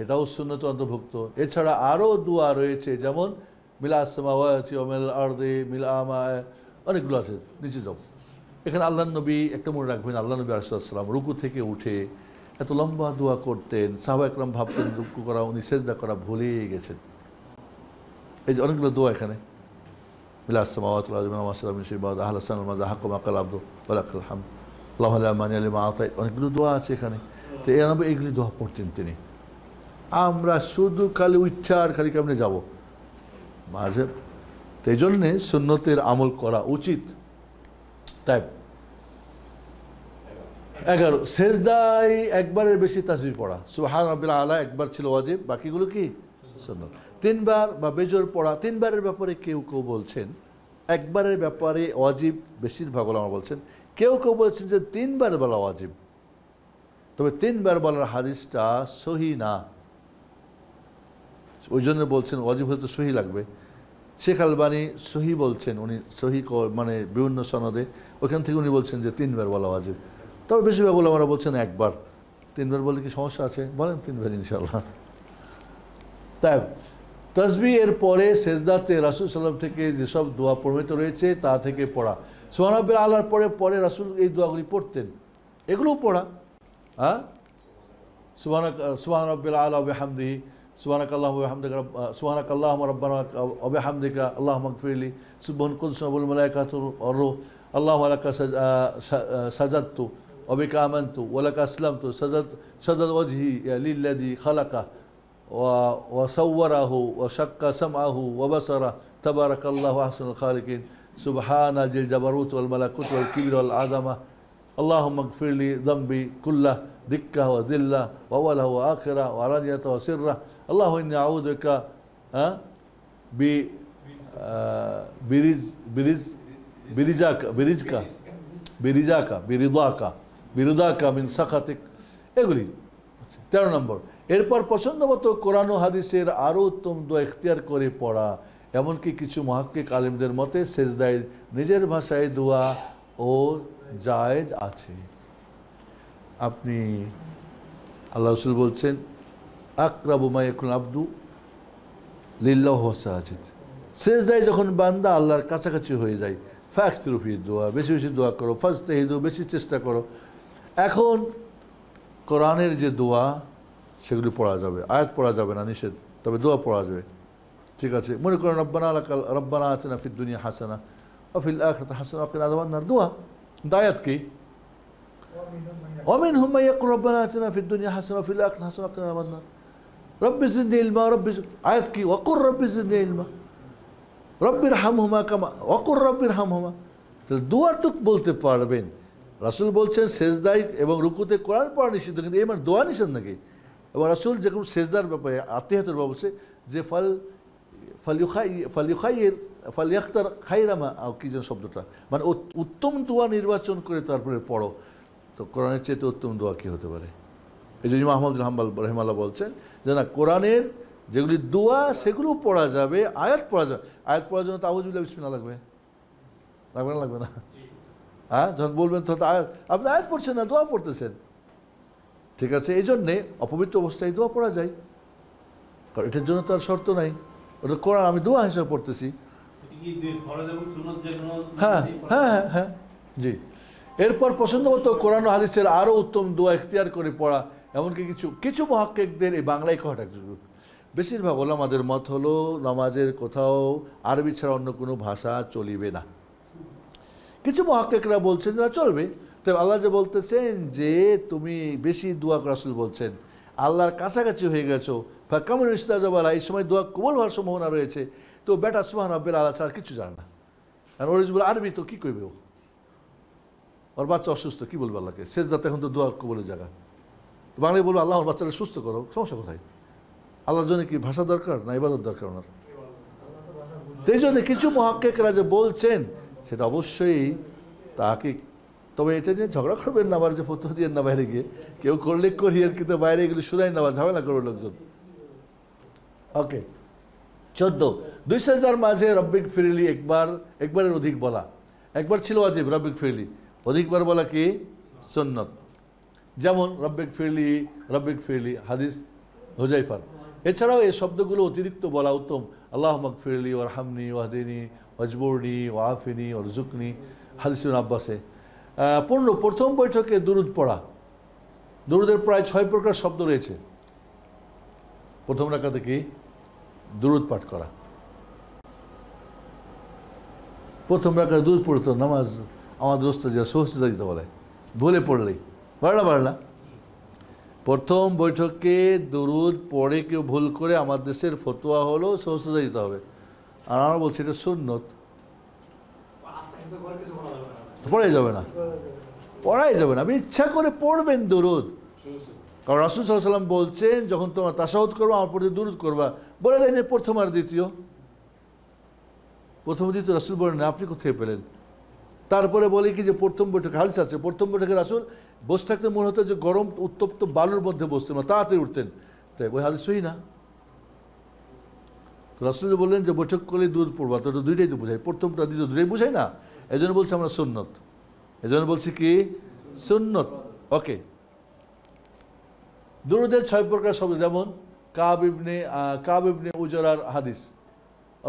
এটাও সুন্নত অন্তর্ভুক্ত। এছাড়া আরও দোয়া রয়েছে, যেমন মিলা সামাওয়াতি ওয়া মিনাল আরদি মিলা মা, অনেকগুলো আছে, নিচে যাও। এখানে আল্লাহর নবী একটা মনে রাখবেন, আল্লাহ নবী আলাইহিস সালাম রুকু থেকে উঠে এত লম্বা দোয়া করতেন, সাহাবা একরাম ভাবতেন রুকু করা, উনি সেজদা করা ভুলেই গেছেন। এই যে অনেকগুলো দোয়া এখানে, মিলা সামাওয়াতি ওয়াল আরদি মিনা মা সালাম মিন বাদ আহলা সানাল মাজা হাক্কা মা কাল আব্দু ওয়া লাকাল হামদ আল্লাহু লা মানিয়া লিমা আতাইত, অনেকগুলো দোয়া আছে এখানে। তো এই নবী এইগুলি দোয়া পড়তেন তিনি। আমরা শুধু খালি উচ্চার খালি কেমনে যাব মাঝে, তো এই জন্যে সুন্নতের আমল করা উচিত। তাই 11 সেজদায় একবারের বেশি তাসবিহ পড়া, সুবহান রাব্বিল আলা একবার ছিল ওয়াজিব, বাকিগুলো কি সুন্নত। 3 বার বা বেজোর পড়া, 3 বারের ব্যাপারে কেউ কেউ বলছেন, একবারের ব্যাপারে ওয়াজিব বেশিরভাগ ওলামা বলছেন, কেউ কেউ বলছেন যে 3 বার বলা ওয়াজিব, তবে 3 বার বলার হাদিসটা সহি না, ওই জন্য বলছেন ওয়াজিব হলে তো সহি লাগবে। শেখ আলবানী সহি বলছেন, উনি সহি মানে বিভিন্ন সনদে, ওইখান থেকে উনি বলছেন যে 3 বার বলা ওয়াজিব। তবে বেশিরভাগ ওলামারা বলছেন একবার। 3 বার বললে কি সমস্যা আছে? বলেন 3 বার ইনশাআল্লাহ। তাই তাসবিহ এর পরে সেজদাতে রাসূল সাল্লাল্লাহু আলাইহি থেকে যেসব দোয়া প্রমিত রয়েছে তা থেকে পড়া, সুবহান রাব্বিল আলার পরে পরে রাসূল এই দোয়াগুলি পড়তেন, এগুলোও পড়া। হ্যাঁ, সুবহান রাব্বিল আলা ওয়া বিহামদিহি সুবহানাকাল্লাহুম্মা ওয়া বিহামদিকা সুবহানাকাল্লাহুম্মা রাব্বানা ওয়া বিহামদিকা আল্লাহুম্মা ইগফিরলি সুবহান কুদুস ওয়াল মালায়েকাতু ওয়ার রূহ আল্লাহুম্মা লাকা সাজাদতু ওয়া বিকা আমানতু ওয়া লাকা আসলামতু সাজাদ ওয়াজহি লিল্লাযী খালাকা ওয়া সাওয়ারাহু ওয়া শাক্কা সামআহু ওয়া বাসারা তাবারাকাল্লাহু আহসানুল খালিকিন সুবহানা জিল জাবারুত ওয়াল মালাকুত ওয়াল কিবর ওয়াল আযামা আল্লাহুম্মা ইগফিরলি যামবি কুল্লাহ দিক্কা ওয়া দিল্লা ওয়া আওয়ালা ওয়া আখিরা ওয়া আলানিয়াতা ওয়া সিররা আল্লাহু ইন্নী আউযু বিকা বিরিদাকা মিন সাখাতিক, এগুলি 13 নম্বর। এরপর পছন্দ মতো কোরআন ও হাদিসের আরও উত্তম দোয়া ইখতিয়ার করে পড়া, এমনকি কিছু মুহাক্কিক আলেমদের মতে সেজদায় নিজের ভাষায় দোয়া ও জায়েজ আছে। আপনি আল্লাহ রাসূল বলছেন আকরাবু মা ইয়াকুন আবদু লিল্লাহি ওয়া সাজিদ, সেজদায় যখন বান্দা আল্লাহর কাছাকাছি হয়ে যায়, ফাকসিরু ফি দোয়া, বেশি বেশি দোয়া করো, ফাজতাহিদু, বেশি চেষ্টা করো। এখন কোরআনের যে দোয়া সেগুলি পড়া যাবে, আয়াত পড়া যাবে না নিষেধ, তবে দোয়া পড়া যাবে, ঠিক আছে। মনে করেন রব্বানা আতিনা ফিদ দুনিয়া হাসানা ওয়া ফিল আখিরাতি হাসানা ওয়া কিনা আযাবান্নার, দোয়া। আয়াত কি? ومنهم من يقول ربنا آتنا في الدنيا حسنة وفي الآخرة حسنة وقنا عذاب النار رب زدني علما আয়াত কি? وقل رب زدني علما رب ارحمهما كما وقل رب ارحمهما। তাহলে দোয়াটুক বলতে পারবেন। রাসূল বলছেন সেজদায় এবং রুকুতে কোরআন পড়া নিষিদ্ধ, কিন্তু এই মানে দোয়া নিষেধ নাকি? এবং রাসূল যেরকম সেজদার ব্যাপারে আতিহাতের ব্যাপারে বলছে যে ফালিয়াখতার খাইরামা, কি যেন শব্দটা, মানে উত্তম দোয়া নির্বাচন করে তারপরে পড়ো। তো কোরআনের চেয়ে উত্তম দোয়া কী হতে পারে? এই জন্য ইমাম আহমদ বিন হাম্বল রাহিমাহুল্লাহ বলছেন যে না, কোরআনের যেগুলি দোয়া সেগুলো পড়া যাবে, আয়াত পড়া যাবে। আয়াত পড়ার জন্য তো আউযুবিল্লাহি বিসমিল্লাহ লাগবে, লাগবে না? লাগবে না? হ্যাঁ, যখন বলবেন তখন আয়াত, আপনি আয়াত পড়ছেন না, দোয়া পড়তেছেন, ঠিক আছে। এই জন্যে অপবিত্র অবস্থায় দোয়া পড়া যায়, কারণ এটার জন্য তো আর শর্ত নাই। ওটা কোরআন আমি দোয়া হিসেবে পড়তেছি। হ্যাঁ হ্যাঁ হ্যাঁ হ্যাঁ জি। এরপর পছন্দ মতো কোরআন ও হাদিসের আরও উত্তম দোয়া ইখতিয়ার করে পড়া, এমনকি কিছু কিছু মহাক্কিকদের এই বাংলায় কটা, বেশিরভাগ ওলামাদের মত হলো নামাজের কোথাও আরবি ছাড়া অন্য কোনো ভাষা চলিবে না। কিছু মহাক্কিকরা বলছেন যারা চলবে, তবে আল্লাহ যে বলতেছেন যে তুমি বেশি দোয়া রাসূল বলছেন আল্লাহর কাছাকাছি হয়ে গেছো, ফাকামুন ইস্তাজাবালা, এই সময় দোয়া কবুল হওয়ার সম্ভাবনা রয়েছে। তো বেটা সুবহান রাব্বিল আলা ছাড়া কিছু জানে না, আর ওর আরবি তো কী করবে, ওর বাচ্চা অসুস্থ, কী বলবে আল্লাহকে? শেষ যাতে এখন তো দোয়া কবুলের জায়গা, বাংলায় বলবো আল্লাহ আমার বাচ্চাকে সুস্থ করো, সমস্যা কোথায়? আল্লাহর জন্য কি ভাষা দরকার না ইবাদত দরকার ওনার? এই জন্য কিছু মহাক্কিকরা যে বলছেন সেটা অবশ্যই তাকে, তবে এটা নিয়ে ঝগড়া করবেন না আবার যে ফতোয়া দিয়ে না বাইরে গিয়ে, কেউ করলে করি আর কিন্তু বাইরে গেলে শুনাই না, ঝামেলা করবে লোকজন। ওকে 14 দুই সাজদার মাঝে রব্বিক ফিরলি একবারের অধিক বলা, একবার ছিল ওয়াজিব, রব্বিক ফিরলি অধিকবার বলা কি সুন্নত। যেমন রব্বিক ফিরলি হাদিস হুজাইফার। এছাড়াও এই শব্দগুলো অতিরিক্ত বলা উত্তম। আল্লাহ মাগফিরলি ওয়ারহামনি ওয়াহদিনি ওয়াজবুরনি ওয়াফিনি ওয়ারজুকনি, হাদিস ইবনে আব্বাসে। প্রথম বৈঠকে দুরুদ পড়া, দুরুদের প্রায় 6 প্রকার শব্দ রয়েছে। প্রথম রাকাতে কি দুরুদ পাঠ করা, প্রথম রাকাতে দুরুদ পড়তো নামাজ আমাদের ওস্তাদ সহজে দিতে বলে, ভুলে পড়লেই বাড়লা। প্রথম বৈঠকে দুরুদ পড়ে কেউ ভুল করে আমার দেশের ফতোয়া হলো সহজে দিতে হবে, আর আমরা বলছি এটা সুন্নত, পড়াই যাবে না, আপনি ইচ্ছা করে পড়বেন দুরুদ। কারণ রাসূল সাল্লাল্লাহু আলাইহি ওয়াসাল্লাম বলছেন যখন তোমরা তাশাহুদ করবা আমার প্রতি দুরুদ করবা, বলে দেন প্রথম আর দ্বিতীয়, প্রথম দ্বিতীয় রাসূল বলেন না, আপনি কোথায় পেলেন? তারপরে বলি কি যে প্রথম বৈঠকে হাদিস আছে, প্রথম বৈঠকে রাসূল বসে থাকতে মনে হতো যে গরম উত্তপ্ত বালুর মধ্যে বসতেন না, তাড়াতাড়ি উঠতেন, তাই ওই হাদিস সহি না। তো রাসূল বললেন যে বৈঠক করলে দুধ পড়বা, তো দুইটাই তো বোঝায়, প্রথমটা দ্বিতীয় দুটোই বোঝায় না, এই জন্য বলছি আমরা সুন্নত, এই জন্য বলছি কি সুন্নত। ওকে দুরুদের 6 প্রকার শব্দ, যেমন কাব ইবনে উজরার হাদিস,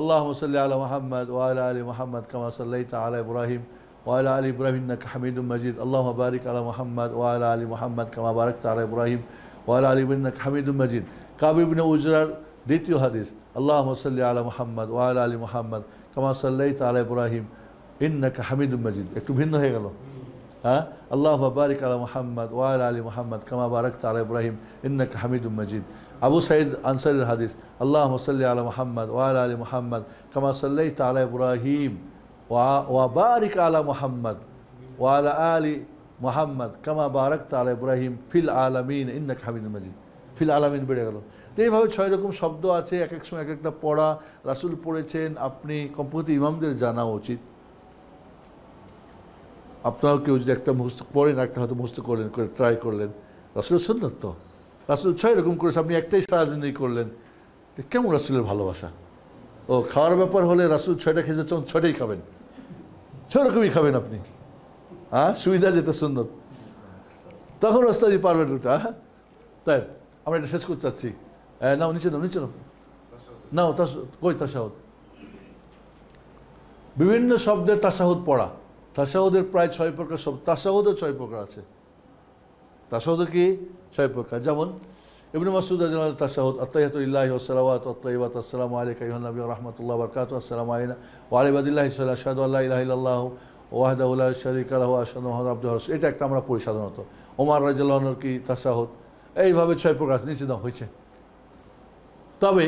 আল্লাহুম্মা সাল্লি আলা মুহাম্মদ ওয়া আলা আলি মুহাম্মদ কামা সাল্লাইতা আলা ইব্রাহিম ওয়া আলা আলি ইব্রাহিম ইন্নাকা হামিদুম মাজিদ, আল্লাহুম্মা বারিক আলা মুহাম্মদ ওয়া আলা আলি মুহাম্মদ কামা বারাকতা আলা ইব্রাহিম ওয়া আলা আলি ইব্রাহিম ইন্নাকা হামিদুম মাজিদ। কাব ইবনে উজরার দ্বিতীয় হাদিস, আল্লাহুম্মা সাল্লি আলা মুহাম্মদ ওয়া আলা আলি মুহাম্মদ কামা সাল্লাইতা আলা ইব্রাহিম ইন্নাকা হামিদুম মাজিদ, একটু ভিন্ন হয়ে গেল। হ্যাঁ, আল্লাহুম্মা বারিক আলা মুহাম্মদ ওয়া আলা আলি মুহাম্মদ কামা বারাকতা আলা ইব্রাহিম ইন্নাকা হামিদুম মাজিদ। আবু সাঈদ আনসারীর হাদিস, আল্লাহুম্মা সাল্লি আলা মুহাম্মদ ওয়া আলা আলি মুহাম্মদ কামা সাল্লাইতা আলা ইব্রাহিম ওয়া বারিক আলা মুহাম্মদ ওয়া আলা আলি মুহাম্মদ কামা বারাকতা আলা ইব্রাহিম ফিল আলামিন ইন্নাকা হামিদুম মাজিদ। ফিল আলামিন বেড়ে গেল। তো এইভাবে 6 রকম শব্দ আছে, এক এক সময় এক একটা পড়া রাসূল পড়েছেন, আপনি কমপক্ষে ইমামদের জানা উচিত। আপনারাও কেউ যদি একটা মুখস্থ পড়েন, একটা হয়তো মুখস্থ করলেন, করে ট্রাই করলেন, রাসূলের সুন্নাত তো, রাসূল 6 রকম করেছে, আপনি একটাই সারাদিনই করলেন, কেমন রাসূলের ভালোবাসা? ও খাওয়ার ব্যাপার হলে রাসূল 6টা খেয়েছে, 6টাই খাবেন, 6 রকমই খাবেন আপনি, হ্যাঁ সুবিধা যেটা সুন্নত, তখন রাস্তায় পারবেন ওটা। হ্যাঁ তাই আমরা এটা শেষ করতে চাচ্ছি। নাও নিচে নাও কই তাশাহুদ, বিভিন্ন শব্দের তাশাহুদ পড়া, তাশাহুদের প্রায় 6 প্রকার শব্দ, তাশাহুদও 6 প্রকার আছে। তাশাহুদ কি 6 প্রকার, যেমন ইবনে মাসউদ রাদিয়াল্লাহু আনহু তাশাহুদ, আত-তাহিয়াতু লিল্লাহি ওয়াস সালাওয়াতু ওয়াত-তাইয়্যিবাতু আসসালামু আলাইকা আইয়ুহান নাবিয়্যু ওয়া রাহমাতুল্লাহি ওয়া বারাকাতুহু, আসসালামু আলাইনা ওয়া আলা ইবাদিল্লাহি সালিহিন, আশহাদু আল্লা ইলাহা ইল্লাল্লাহু ওয়াহদাহু লা শারীকা লাহু ওয়া আশহাদু আন্না মুহাম্মাদান আবদুহু ওয়া রাসূলুহু। এটা একটা আমরা পড়ি সাধারণত। ওমর রাদিয়াল্লাহু আনহুর কি তাশাহুদ, এইভাবে 6 প্রকার আছে, নিচে দাও হয়েছে। তবে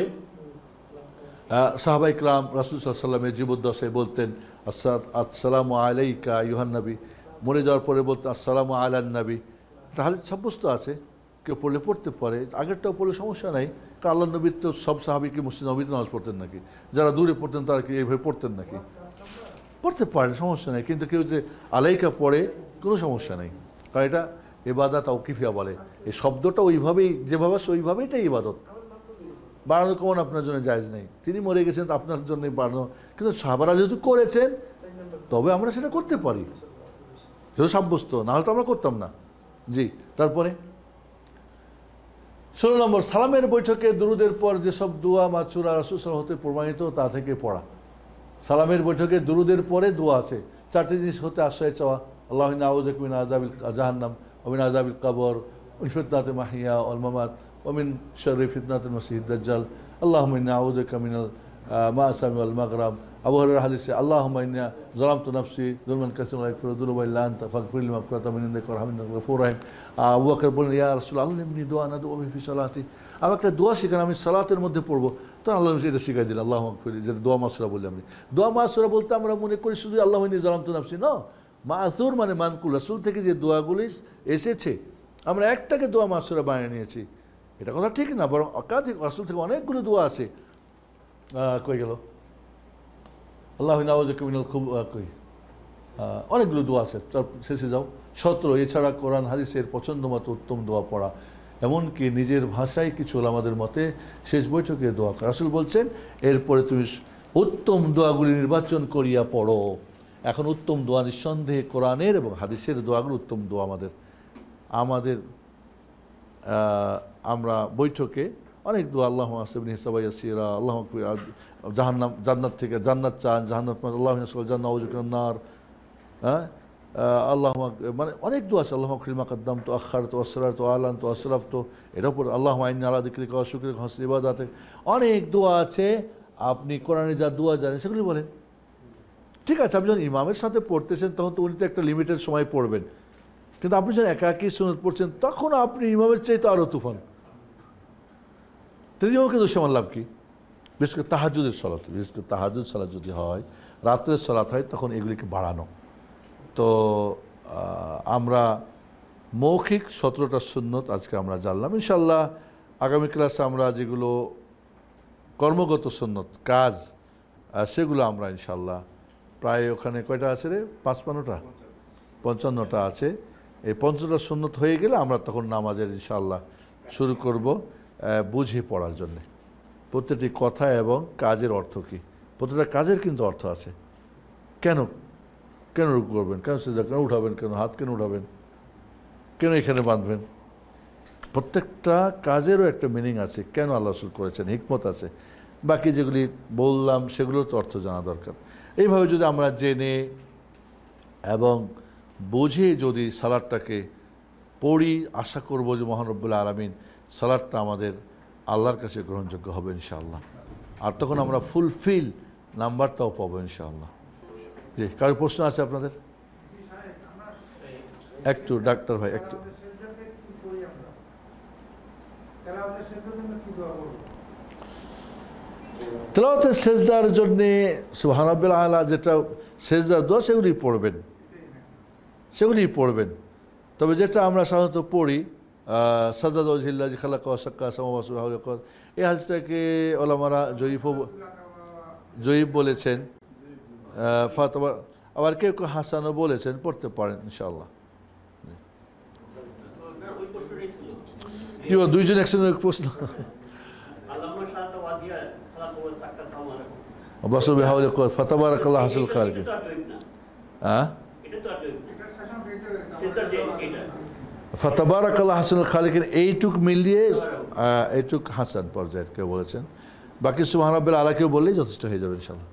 সাহাবায়ে কেরাম রাসূল সাল্লাল্লাহু আলাইহি ওয়াসাল্লামের জীবদ্দশায় বলতেন আসসালামু আলাইকা আইয়ুহান নবী, মরে যাওয়ার পরে বলতেন আসসালামু আলান নবী। তাহলে সাব্যস্ত আছে, কেউ পড়লে পড়তে পারে, আগেরটাও পড়লে সমস্যা নাই। কারণ আল্লাহ নবীর তো সব সাহাবী কি মসজিদ নবীতে নামাজ পড়তেন নাকি? যারা দূরে পড়তেন তারা কি এইভাবে পড়তেন নাকি? পড়তে পারেন, সমস্যা নেই, কিন্তু কেউ যে আলাইকা পড়ে কোনো সমস্যা নেই, কারণ এটা ইবাদত তাওকিফিয়া বলে। এই শব্দটা ওইভাবেই যেভাবে আছে ওইভাবেই এটাই ইবাদত, বাড়ানো কমন আপনার জন্য জায়েজ নেই। তিনি মরে গেছেন আপনার জন্য বাড়ানো, কিন্তু সাহাবারা যেহেতু করেছেন তবে আমরা সেটা করতে পারি, যেহেতু সাব্যস্ত, না হলে তো আমরা করতাম না। জি, তারপরে 16 নম্বর, সালামের বৈঠকে দুরুদের পর যেসব দোয়া মাছুরা রাসূল সাল্লাল্লাহু আলাইহি ওয়াসাল্লাম হতে প্রমাণিত তা থেকে পড়া। সালামের বৈঠকে দুরুদের পরে দোয়া আছে, 4টি জিনিস হতে আশ্রয় চাওয়া, আল্লাহুম্মা ইন্নী আউযু বিকা মিন আযাবিল জাহান্নাম ওয়া মিন আযাবিল কবর ওয়া মিন ফিতনাতিল মাহইয়া ওয়াল মামাত ওয়া মিন শাররি ফিতনাতিল মাসিহিদ দাজ্জাল, আল্লাহুম্মা ইন্নী আউযু বিকা মিনাল মা'সামি ওয়াল মাগরাম। আবু হুরায়রা হাদিসে, আল্লাহুম্মা ইন্নী যালামতু নাফসি যুলমান কাসীরান ওয়া লা ইয়াগফিরু যুনুবা ইল্লা আনতা ফাগফির লি মাগফিরাতাম মিন ইনদিকা ওয়ারহামনি ইন্নাকা গফুরুর রাহিম। আবু বকর বললেন, ইয়া রাসূলুল্লাহ আল্লিমনি দুআ আদউউ ফি সালাতি, আমাকে একটা দোয়া শিখান আমি সালাতের মধ্যে পড়বো। তখন আল্লাহ এটা শিখাই দিলেন, আল্লাহুম্মা গফির, যেটা দোয়া মাসুরা বলি। আমি দোয়া মাসুরা বলতে আমরা মনে করি শুধু আল্লাহুম্মা ইন্নী যালামতু নাফসি, না, মাসুর মানে মানকুল, রাসূল থেকে যে দোয়াগুলি এসেছে আমরা একটাকে দোয়া মাসুরা বানিয়ে নিয়েছি, এটা কথা ঠিক না, বরং একাধিক রাসূল থেকে অনেকগুলো দোয়া আছে। কই গেল, আল্লাহুম্মা নাউযু বিকা মিনাল কই, অনেকগুলো দোয়া আছে, তার শেষে যাও 17। এছাড়া কোরআন হাদিসের পছন্দ মতো উত্তম দোয়া পড়া, এমনকি নিজের ভাষায় কিছু ওলামাদের মতে শেষ বৈঠকে দোয়া করা। রাসূল বলছেন, এরপরে তুমি উত্তম দোয়াগুলি নির্বাচন করিয়া পড়ো। এখন উত্তম দোয়া নিঃসন্দেহে কোরআনের এবং হাদিসের দোয়াগুলো উত্তম দোয়া। আমাদের আমরা বৈঠকে অনেক দোয়া, আল্লাহুম্মা আসিবনি হিসাবান ইয়াসীরা, আল্লাহুম্মা জান্নাত থেকে জান্নাত চান, জাহান্নাম, আল্লাহুম্মা আসআলুকা জান্নাত ওয়া আউযু বিকা মিনান নার, আল্লাহুম্মা, মানে অনেক দোয়া আছে, আল্লাহুম্মা আখরিল মা কদ্দামতু ওয়া আখখারতু ওয়া আসরারতু ওয়া আ'লানতু ওয়া আসরাফতু, এর উপর আল্লাহুম্মা ইন্নী আলা যিকরিকা ওয়া শুকরিকা ওয়া হুসনি ইবাদাতিক। অনেক দোয়া আছে, আপনি কোরআনে যা দোয়া জানেন সেগুলি বলেন। ঠিক আছে, আপনি যখন ইমামের সাথে পড়তেছেন তখন তো উনি তো একটা লিমিটেড সময় পড়বেন, কিন্তু আপনি যখন একাকী সুন্নত পড়ছেন তখন আপনি ইমামের চাইতে আরও তুফান। তিনি ইমামকে দোষ আমার লাভ কি? বিশেষ করে তাহাজ্জুদের সালাত, বিশেষ করে তাহাজ্জুদ সালাত যদি হয়, রাত্রের সালাত হয়, তখন এগুলিকে বাড়ানো। তো আমরা মৌখিক 17টা সুন্নত আজকে আমরা জানলাম। ইনশাল্লাহ আগামী ক্লাসে আমরা যেগুলো কর্মগত সুন্নত কাজ, সেগুলো আমরা ইনশাল্লাহ প্রায় ওখানে কয়টা আছে রে, 55টা আছে। এই 50টা সুন্নত হয়ে গেলে আমরা তখন নামাজের ইনশাল্লাহ শুরু করব বুঝে পড়ার জন্যে। প্রত্যেকটি কথা এবং কাজের অর্থ কী, প্রত্যেকটা কাজের কিন্তু অর্থ আছে। কেন কেন রুকু করবেন, কেন সিজদা কেন উঠাবেন, কেন হাত কেন উঠাবেন, কেন এখানে বাঁধবেন, প্রত্যেকটা কাজেরও একটা মিনিং আছে, কেন আল্লাহ রাসূল করেছেন, হিকমত আছে। বাকি যেগুলি বললাম সেগুলোর তো অর্থ জানা দরকার। এইভাবে যদি আমরা জেনে এবং বুঝে যদি সালাদটাকে পড়ি, আশা করব যে মহান রব্বুল আলামিন সালাদটা আমাদের আল্লাহর কাছে গ্রহণযোগ্য হবে ইনশাআল্লাহ। আর তখন আমরা ফুলফিল নাম্বারটাও পাবো ইনশাআল্লাহ। জি, কারো প্রশ্ন আছে আপনাদের? একটু ডাক্তার ভাই একটু। তেলাওয়াতের সেজদার জন্যে সুবহান রাব্বিল আলা, যেটা সেজদার দোয়া সেগুলিই পড়বেন। তবে যেটা আমরা সাধারণত পড়ি, সাজদা ওয়াজহিল্লাযী খালাকা ওয়া সাক্কা সামাওয়াতি ওয়া আরদ, এই হাদিসটাকে ওলামারা জয়ীফ বলেছেন, ফাতোয়া, আবার কেউ কেউ হাসানও বলেছেন, পড়তে পারেন ইনশাআল্লাহ। কি দুইজন একসঙ্গে প্রশ্ন? ফাতাবারাকাল্লাহু আহসানুল খালিকিন। ফাতাবারাকাল্লাহু আহসানুল খালিকিন এইটুক মিলিয়ে এইটুক হাসান পর্যায়ের কেউ বলেছেন। বাকি সুবহান রাব্বিল আলা কেউ বললেই যথেষ্ট হয়ে যাবে ইনশাআল্লাহ।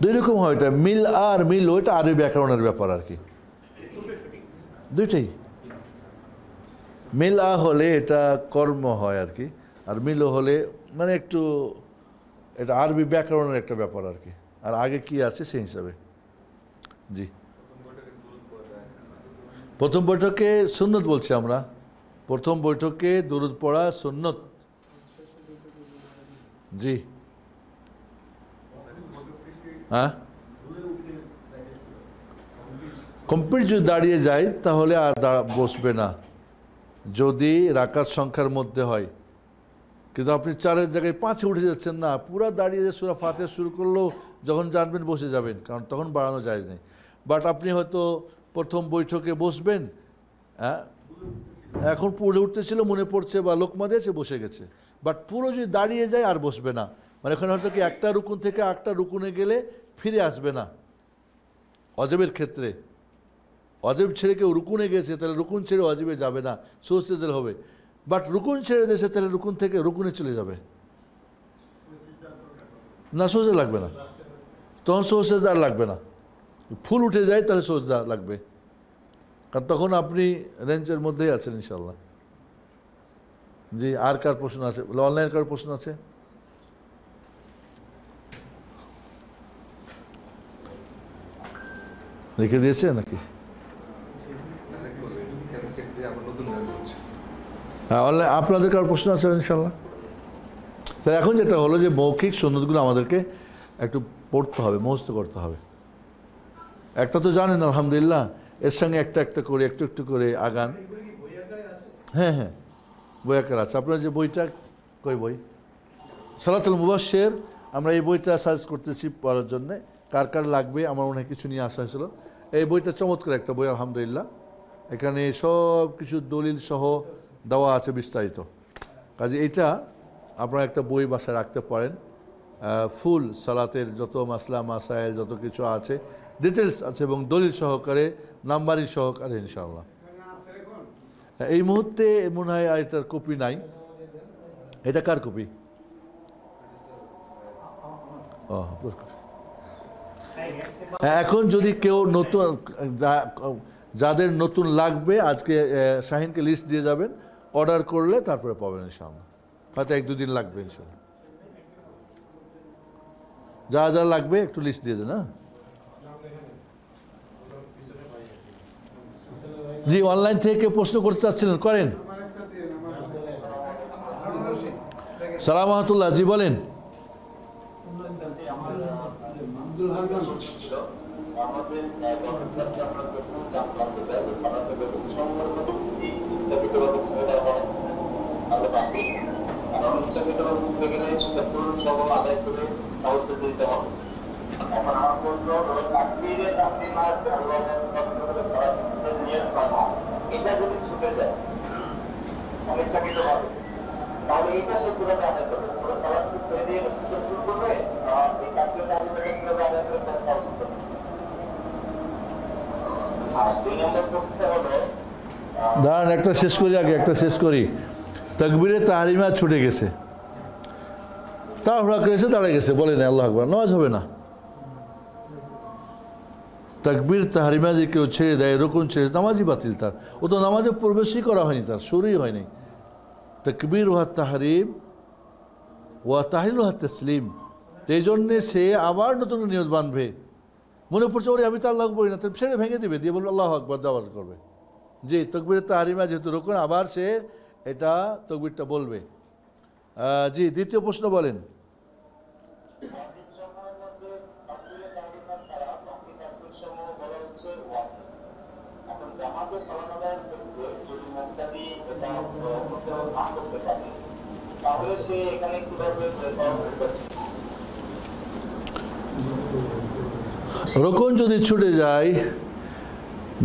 দুই রকম হয় এটা, মিল আর মিল, ওইটা আরবি ব্যাকরণের ব্যাপার আর কি, দুইটাই। মিল আ হলে এটা কর্ম হয় আর কি, আর মিল হলে মানে একটু এটা আরবি ব্যাকরণের একটা ব্যাপার আর কি, আর আগে কি আছে সেই হিসাবে। জি, প্রথম বৈঠকে সুন্নত বলছি আমরা, প্রথম বৈঠকে দুরূদ পড়া সুন্নত। জি, হ্যাঁ, কমপ্লিট যদি দাঁড়িয়ে যায় তাহলে আর বসবে না, যদি রাকাত সংখ্যার মধ্যে হয়। কিন্তু আপনি 4-এর জায়গায় 5-এ উঠে যাচ্ছেন না, পুরা দাঁড়িয়ে যে সূরা ফাতিহা শুরু করলেও যখন জানবেন বসে যাবেন, কারণ তখন বাড়ানো যায় নেই। বাট আপনি হয়তো প্রথম বৈঠকে বসবেন, এখন পড়ে উঠতেছিল মনে পড়ছে বা লোকমা দিয়েছে বসে গেছে, বাট পুরো যদি দাঁড়িয়ে যায় আর বসবে না, মানে ওখানে হয়তো কি একটা রুকুন থেকে আরেকটা রুকুনে গেলে ফিরে আসবে না, অজবের ক্ষেত্রে অজেব ছেড়ে কেউ রুকুনে গেছে তাহলে রুকুন ছেড়ে অজেবে যাবে না, সুসেজের হবে। বাট রুকুন ছেড়ে দিয়েছে তাহলে রুকুন থেকে রুকুনে চলে যাবে না, সোজা লাগবে না, তখন সোজা আর লাগবে না। ফুল উঠে যায় তাহলে সোজা লাগবে, কারণ তখন আপনি রেঞ্জের মধ্যেই আছেন ইনশাল্লাহ। জি, আর কার প্রশ্ন আছে? অনলাইন কার প্রশ্ন আছে? লিখে দিয়েছে নাকি? হ্যাঁ, অনলাইন আপনাদের কার প্রশ্ন আছে ইনশাল্লাহ? তাহলে এখন যেটা হলো যে মৌখিক সুন্নতগুলো আমাদেরকে একটু পড়তে হবে, মুখস্থ করতে হবে। একটা তো জানেন আলহামদুলিল্লাহ, এর সঙ্গে একটা একটা করে একটু একটু করে আগান। হ্যাঁ হ্যাঁ, বই আকার আছে। আপনার যে বইটা, কই বই? সালাতুল মুবাশশির, আমরা এই বইটা সার্চ করতেছি পড়ার জন্যে। কার কার লাগবে? আমার মনে হয় কিছু নিয়ে আসা হয়েছিল। এই বইটা চমৎকার একটা বই আলহামদুলিল্লাহ, এখানে সব কিছু দলিল সহ দেওয়া আছে বিস্তারিত। কাজে এইটা আপনারা একটা বই বাসায় রাখতে পারেন, ফুল সালাতের যত মাসলা মাসাইল যত কিছু আছে ডিটেলস আছে এবং দলিল সহকারে, নাম্বারিং সহকারে ইনশাআল্লাহ। এই মুহূর্তে মনে হয় আর এটার কপি নাই। এটা কার কপি? এখন যদি কেউ নতুন, যাদের নতুন লাগবে আজকে শাহিনকে লিস্ট দিয়ে যাবেন, অর্ডার করলে তারপরে পাবেন ইনশাআল্লাহ। হয়তো 1-2 দিন লাগবে ইনশাআল্লাহ। যা যা লাগবে একটু লিস্ট দিয়ে দেন। হ্যাঁ জি, অনলাইন থেকে প্রশ্ন করতে চাচ্ছিলেন, করেন। সালাম আহমতুল্লাহ, জি বলেন। এখন আমার প্রশ্ন এটা যদি ছুটে যায় অনিচ্ছাকৃত হবে, তাহলে এটা সে কিভাবে আদায় করবে? পুরো সালাদকে ছেড়ে দিয়ে শুরু করবে, এই তাকবীরটা আদায় কিভাবে আদায় করে তার সাহস করবে? আর 2 নম্বর প্রশ্নটা হলো, দাঁড়ান একটা শেষ করি, আগে একটা শেষ করি। তাকবীরে তাহরিমা ছুটে গেছে, তাড়াহুড়া করেছে, দাঁড়িয়ে গেছে, বলে না আল্লাহু আকবার, নামাজ হবে না। তাকবীর তাহরিমা যে কেউ ছেড়ে দেয়, রুকুন ছেড়ে, নামাজই বাতিল তার। ও তো নামাজে প্রবেশই করা হয়নি, তার শুরুই হয়নি। তাকবীর ওয়া তাহরিম ওয়া তাহলিল ওয়া তাসলিম, এই জন্যে সে আবার নতুন নিয়ত বাঁধবে। মনে পড়ছে ওরে আমি তো আল্লাহ বলি না, তার ছেড়ে ভেঙে দেবে, দিয়ে বলবে আল্লাহু আকবার, দাওয়াত করবে। জি, তাকবীর তাহরিমা যেহেতু রুকুন, আবার সে এটা তাকবীরটা বলবে। জি, দ্বিতীয় প্রশ্ন বলেন। রুকুন যদি ছুটে যায়,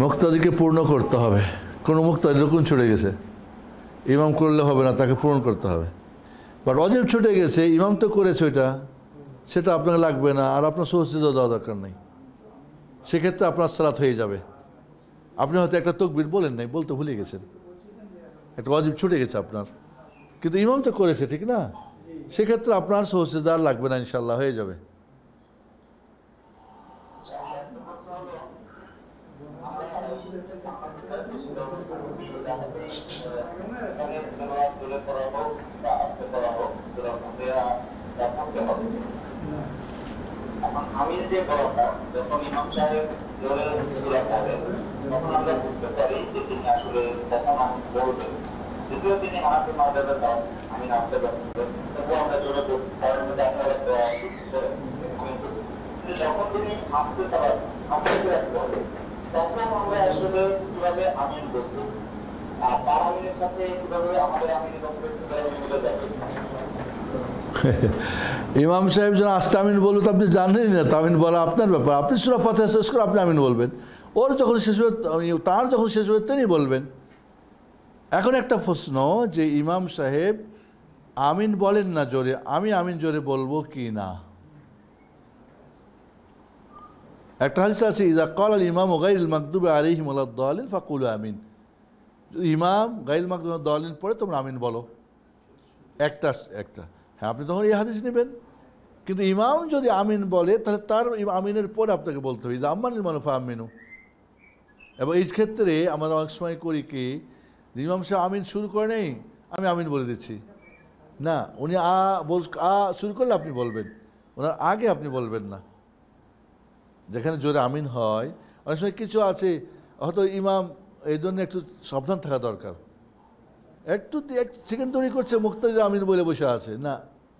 মুক্তাদিকে পূর্ণ করতে হবে। কোনো মুক্তাদি রুকুন ছুটে গেছে, ইমাম করলে হবে না, তাকে পূরণ করতে হবে। বাট অজেব ছুটে গেছে, ইমাম তো করেছে ওইটা, সেটা আপনাকে লাগবে না, আর আপনার সুসিজা দেওয়া দরকার নেই। সেক্ষেত্রে আপনার সালাত হয়ে যাবে। আপনি হয়তো একটা তাকবীর বলেন নাই, বলতে ভুলে গেছেন, একটা অজেব ছুটে গেছে আপনার, কিন্তু ইমাম তো করেছে, ঠিক না? সেক্ষেত্রে আপনার সুসিজা লাগবে না, ইনশাল্লাহ হয়ে যাবে। এখন আমি যে বলাটা, যখন ইমাম সাহেব জোরে সূরা পড়েন, তখন আমরা বুঝতে পারি যে তিনি আসলে তখন আমি বলবেন, যদিও তিনি হানাফি মাযহাবের দাম আমি নামতে পারবেন, তবুও আমরা জোরে পড়ার মধ্যে আপনারা কিন্তু যখন তিনি আস্তে সালাত আস্তে রাখতে হবে, তখন আমরা আসলে কিভাবে আমিন বলবো, আর তার আমিনের সাথে কিভাবে আমাদের আমিনের মিলে যাবে? ইমাম সাহেব যেন আস্তে আমিন বলবে, তো আপনি জানেনই না, তামিন বলা আপনার ব্যাপার। আপনি সূরা ফাতিহা শেষ করে আপনি আমিন বলবেন, ওর যখন শেষ হবে, তার যখন শেষ হবে তিনি বলবেন। এখন একটা প্রশ্ন যে ইমাম সাহেব আমিন বলেন না জোরে, আমি আমিন জোরে বলবো কি না? একটা হাদিস আছে ইযা ক্বালা আল ইমামু গায়রুল মাগদুবি আলাইহিম ওয়ালাদ-দালিন ফাকুলু আমিন। ইমাম গায়রুল মাগদুবি ওয়ালাদ-দালিন পড়ে তোমরা আমিন বলো। একটা হ্যাঁ, আপনি তখন এই হাদিস নেবেন। কিন্তু ইমাম যদি আমিন বলে তাহলে তার আমিনের পরে আপনাকে বলতে হবে ইযা আম্মানিল ইমামু ফাআমিনু। এবং এই ক্ষেত্রে আমরা অনেক সময় করি কি, ইমাম সাহেব আমিন শুরু করে নেই, আমি আমিন বলে দিচ্ছি। না, উনি শুরু করলে আপনি বলবেন, ওনার আগে আপনি বলবেন না। যেখানে জোরে আমিন হয়, অনেক সময় কিছু আছে হয়তো ইমাম, এই জন্য একটু সাবধান থাকা দরকার। একটু এক সেকেন্ড তৈরি করছে, মুক্তাদির আমিন বলে বসে আছে, না,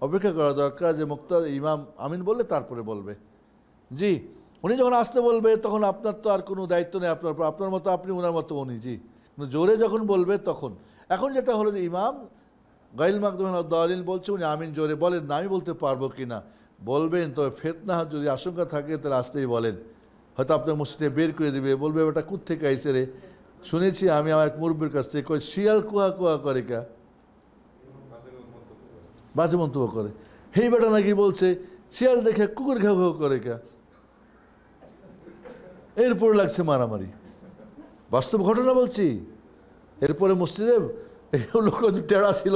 অপেক্ষা করা দরকার যে ইমাম আমিন বললে তারপরে বলবে। জি, উনি যখন আসতে বলবে তখন আপনার তো আর কোনো দায়িত্ব নেই, আপনার মতো আপনি, ওনার মতো উনি। জি, কিন্তু জোরে যখন বলবে তখন। এখন যেটা হলো যে ইমাম গায়রুল মাগদুবি আলাইহিম বলছে, উনি আমিন জোরে বলেন না, আমি বলতে পারবো কি না বলবেন। তবে ফিতনা যদি আশঙ্কা থাকে তাহলে আসতেই বলেন। হয়তো আপনার মসজিদে বের করে দিবে, বলবে ওটা কোথা থেকে আইসে রে, শুনেছি আমি আমার এক মুরব্বির কাছ থেকে, কই শিয়াল কুয়া কুয়া করে কা, বাজে মন্তব্য করে। হেই বেটা নাকি বলছে শিয়াল দেখে কুকুর ঘাউ ঘাউ করে কা, এরপর লাগছে মারামারি। বাস্তব ঘটনা বলছি। এরপরে মসজিদে লোক টেরা ছিল,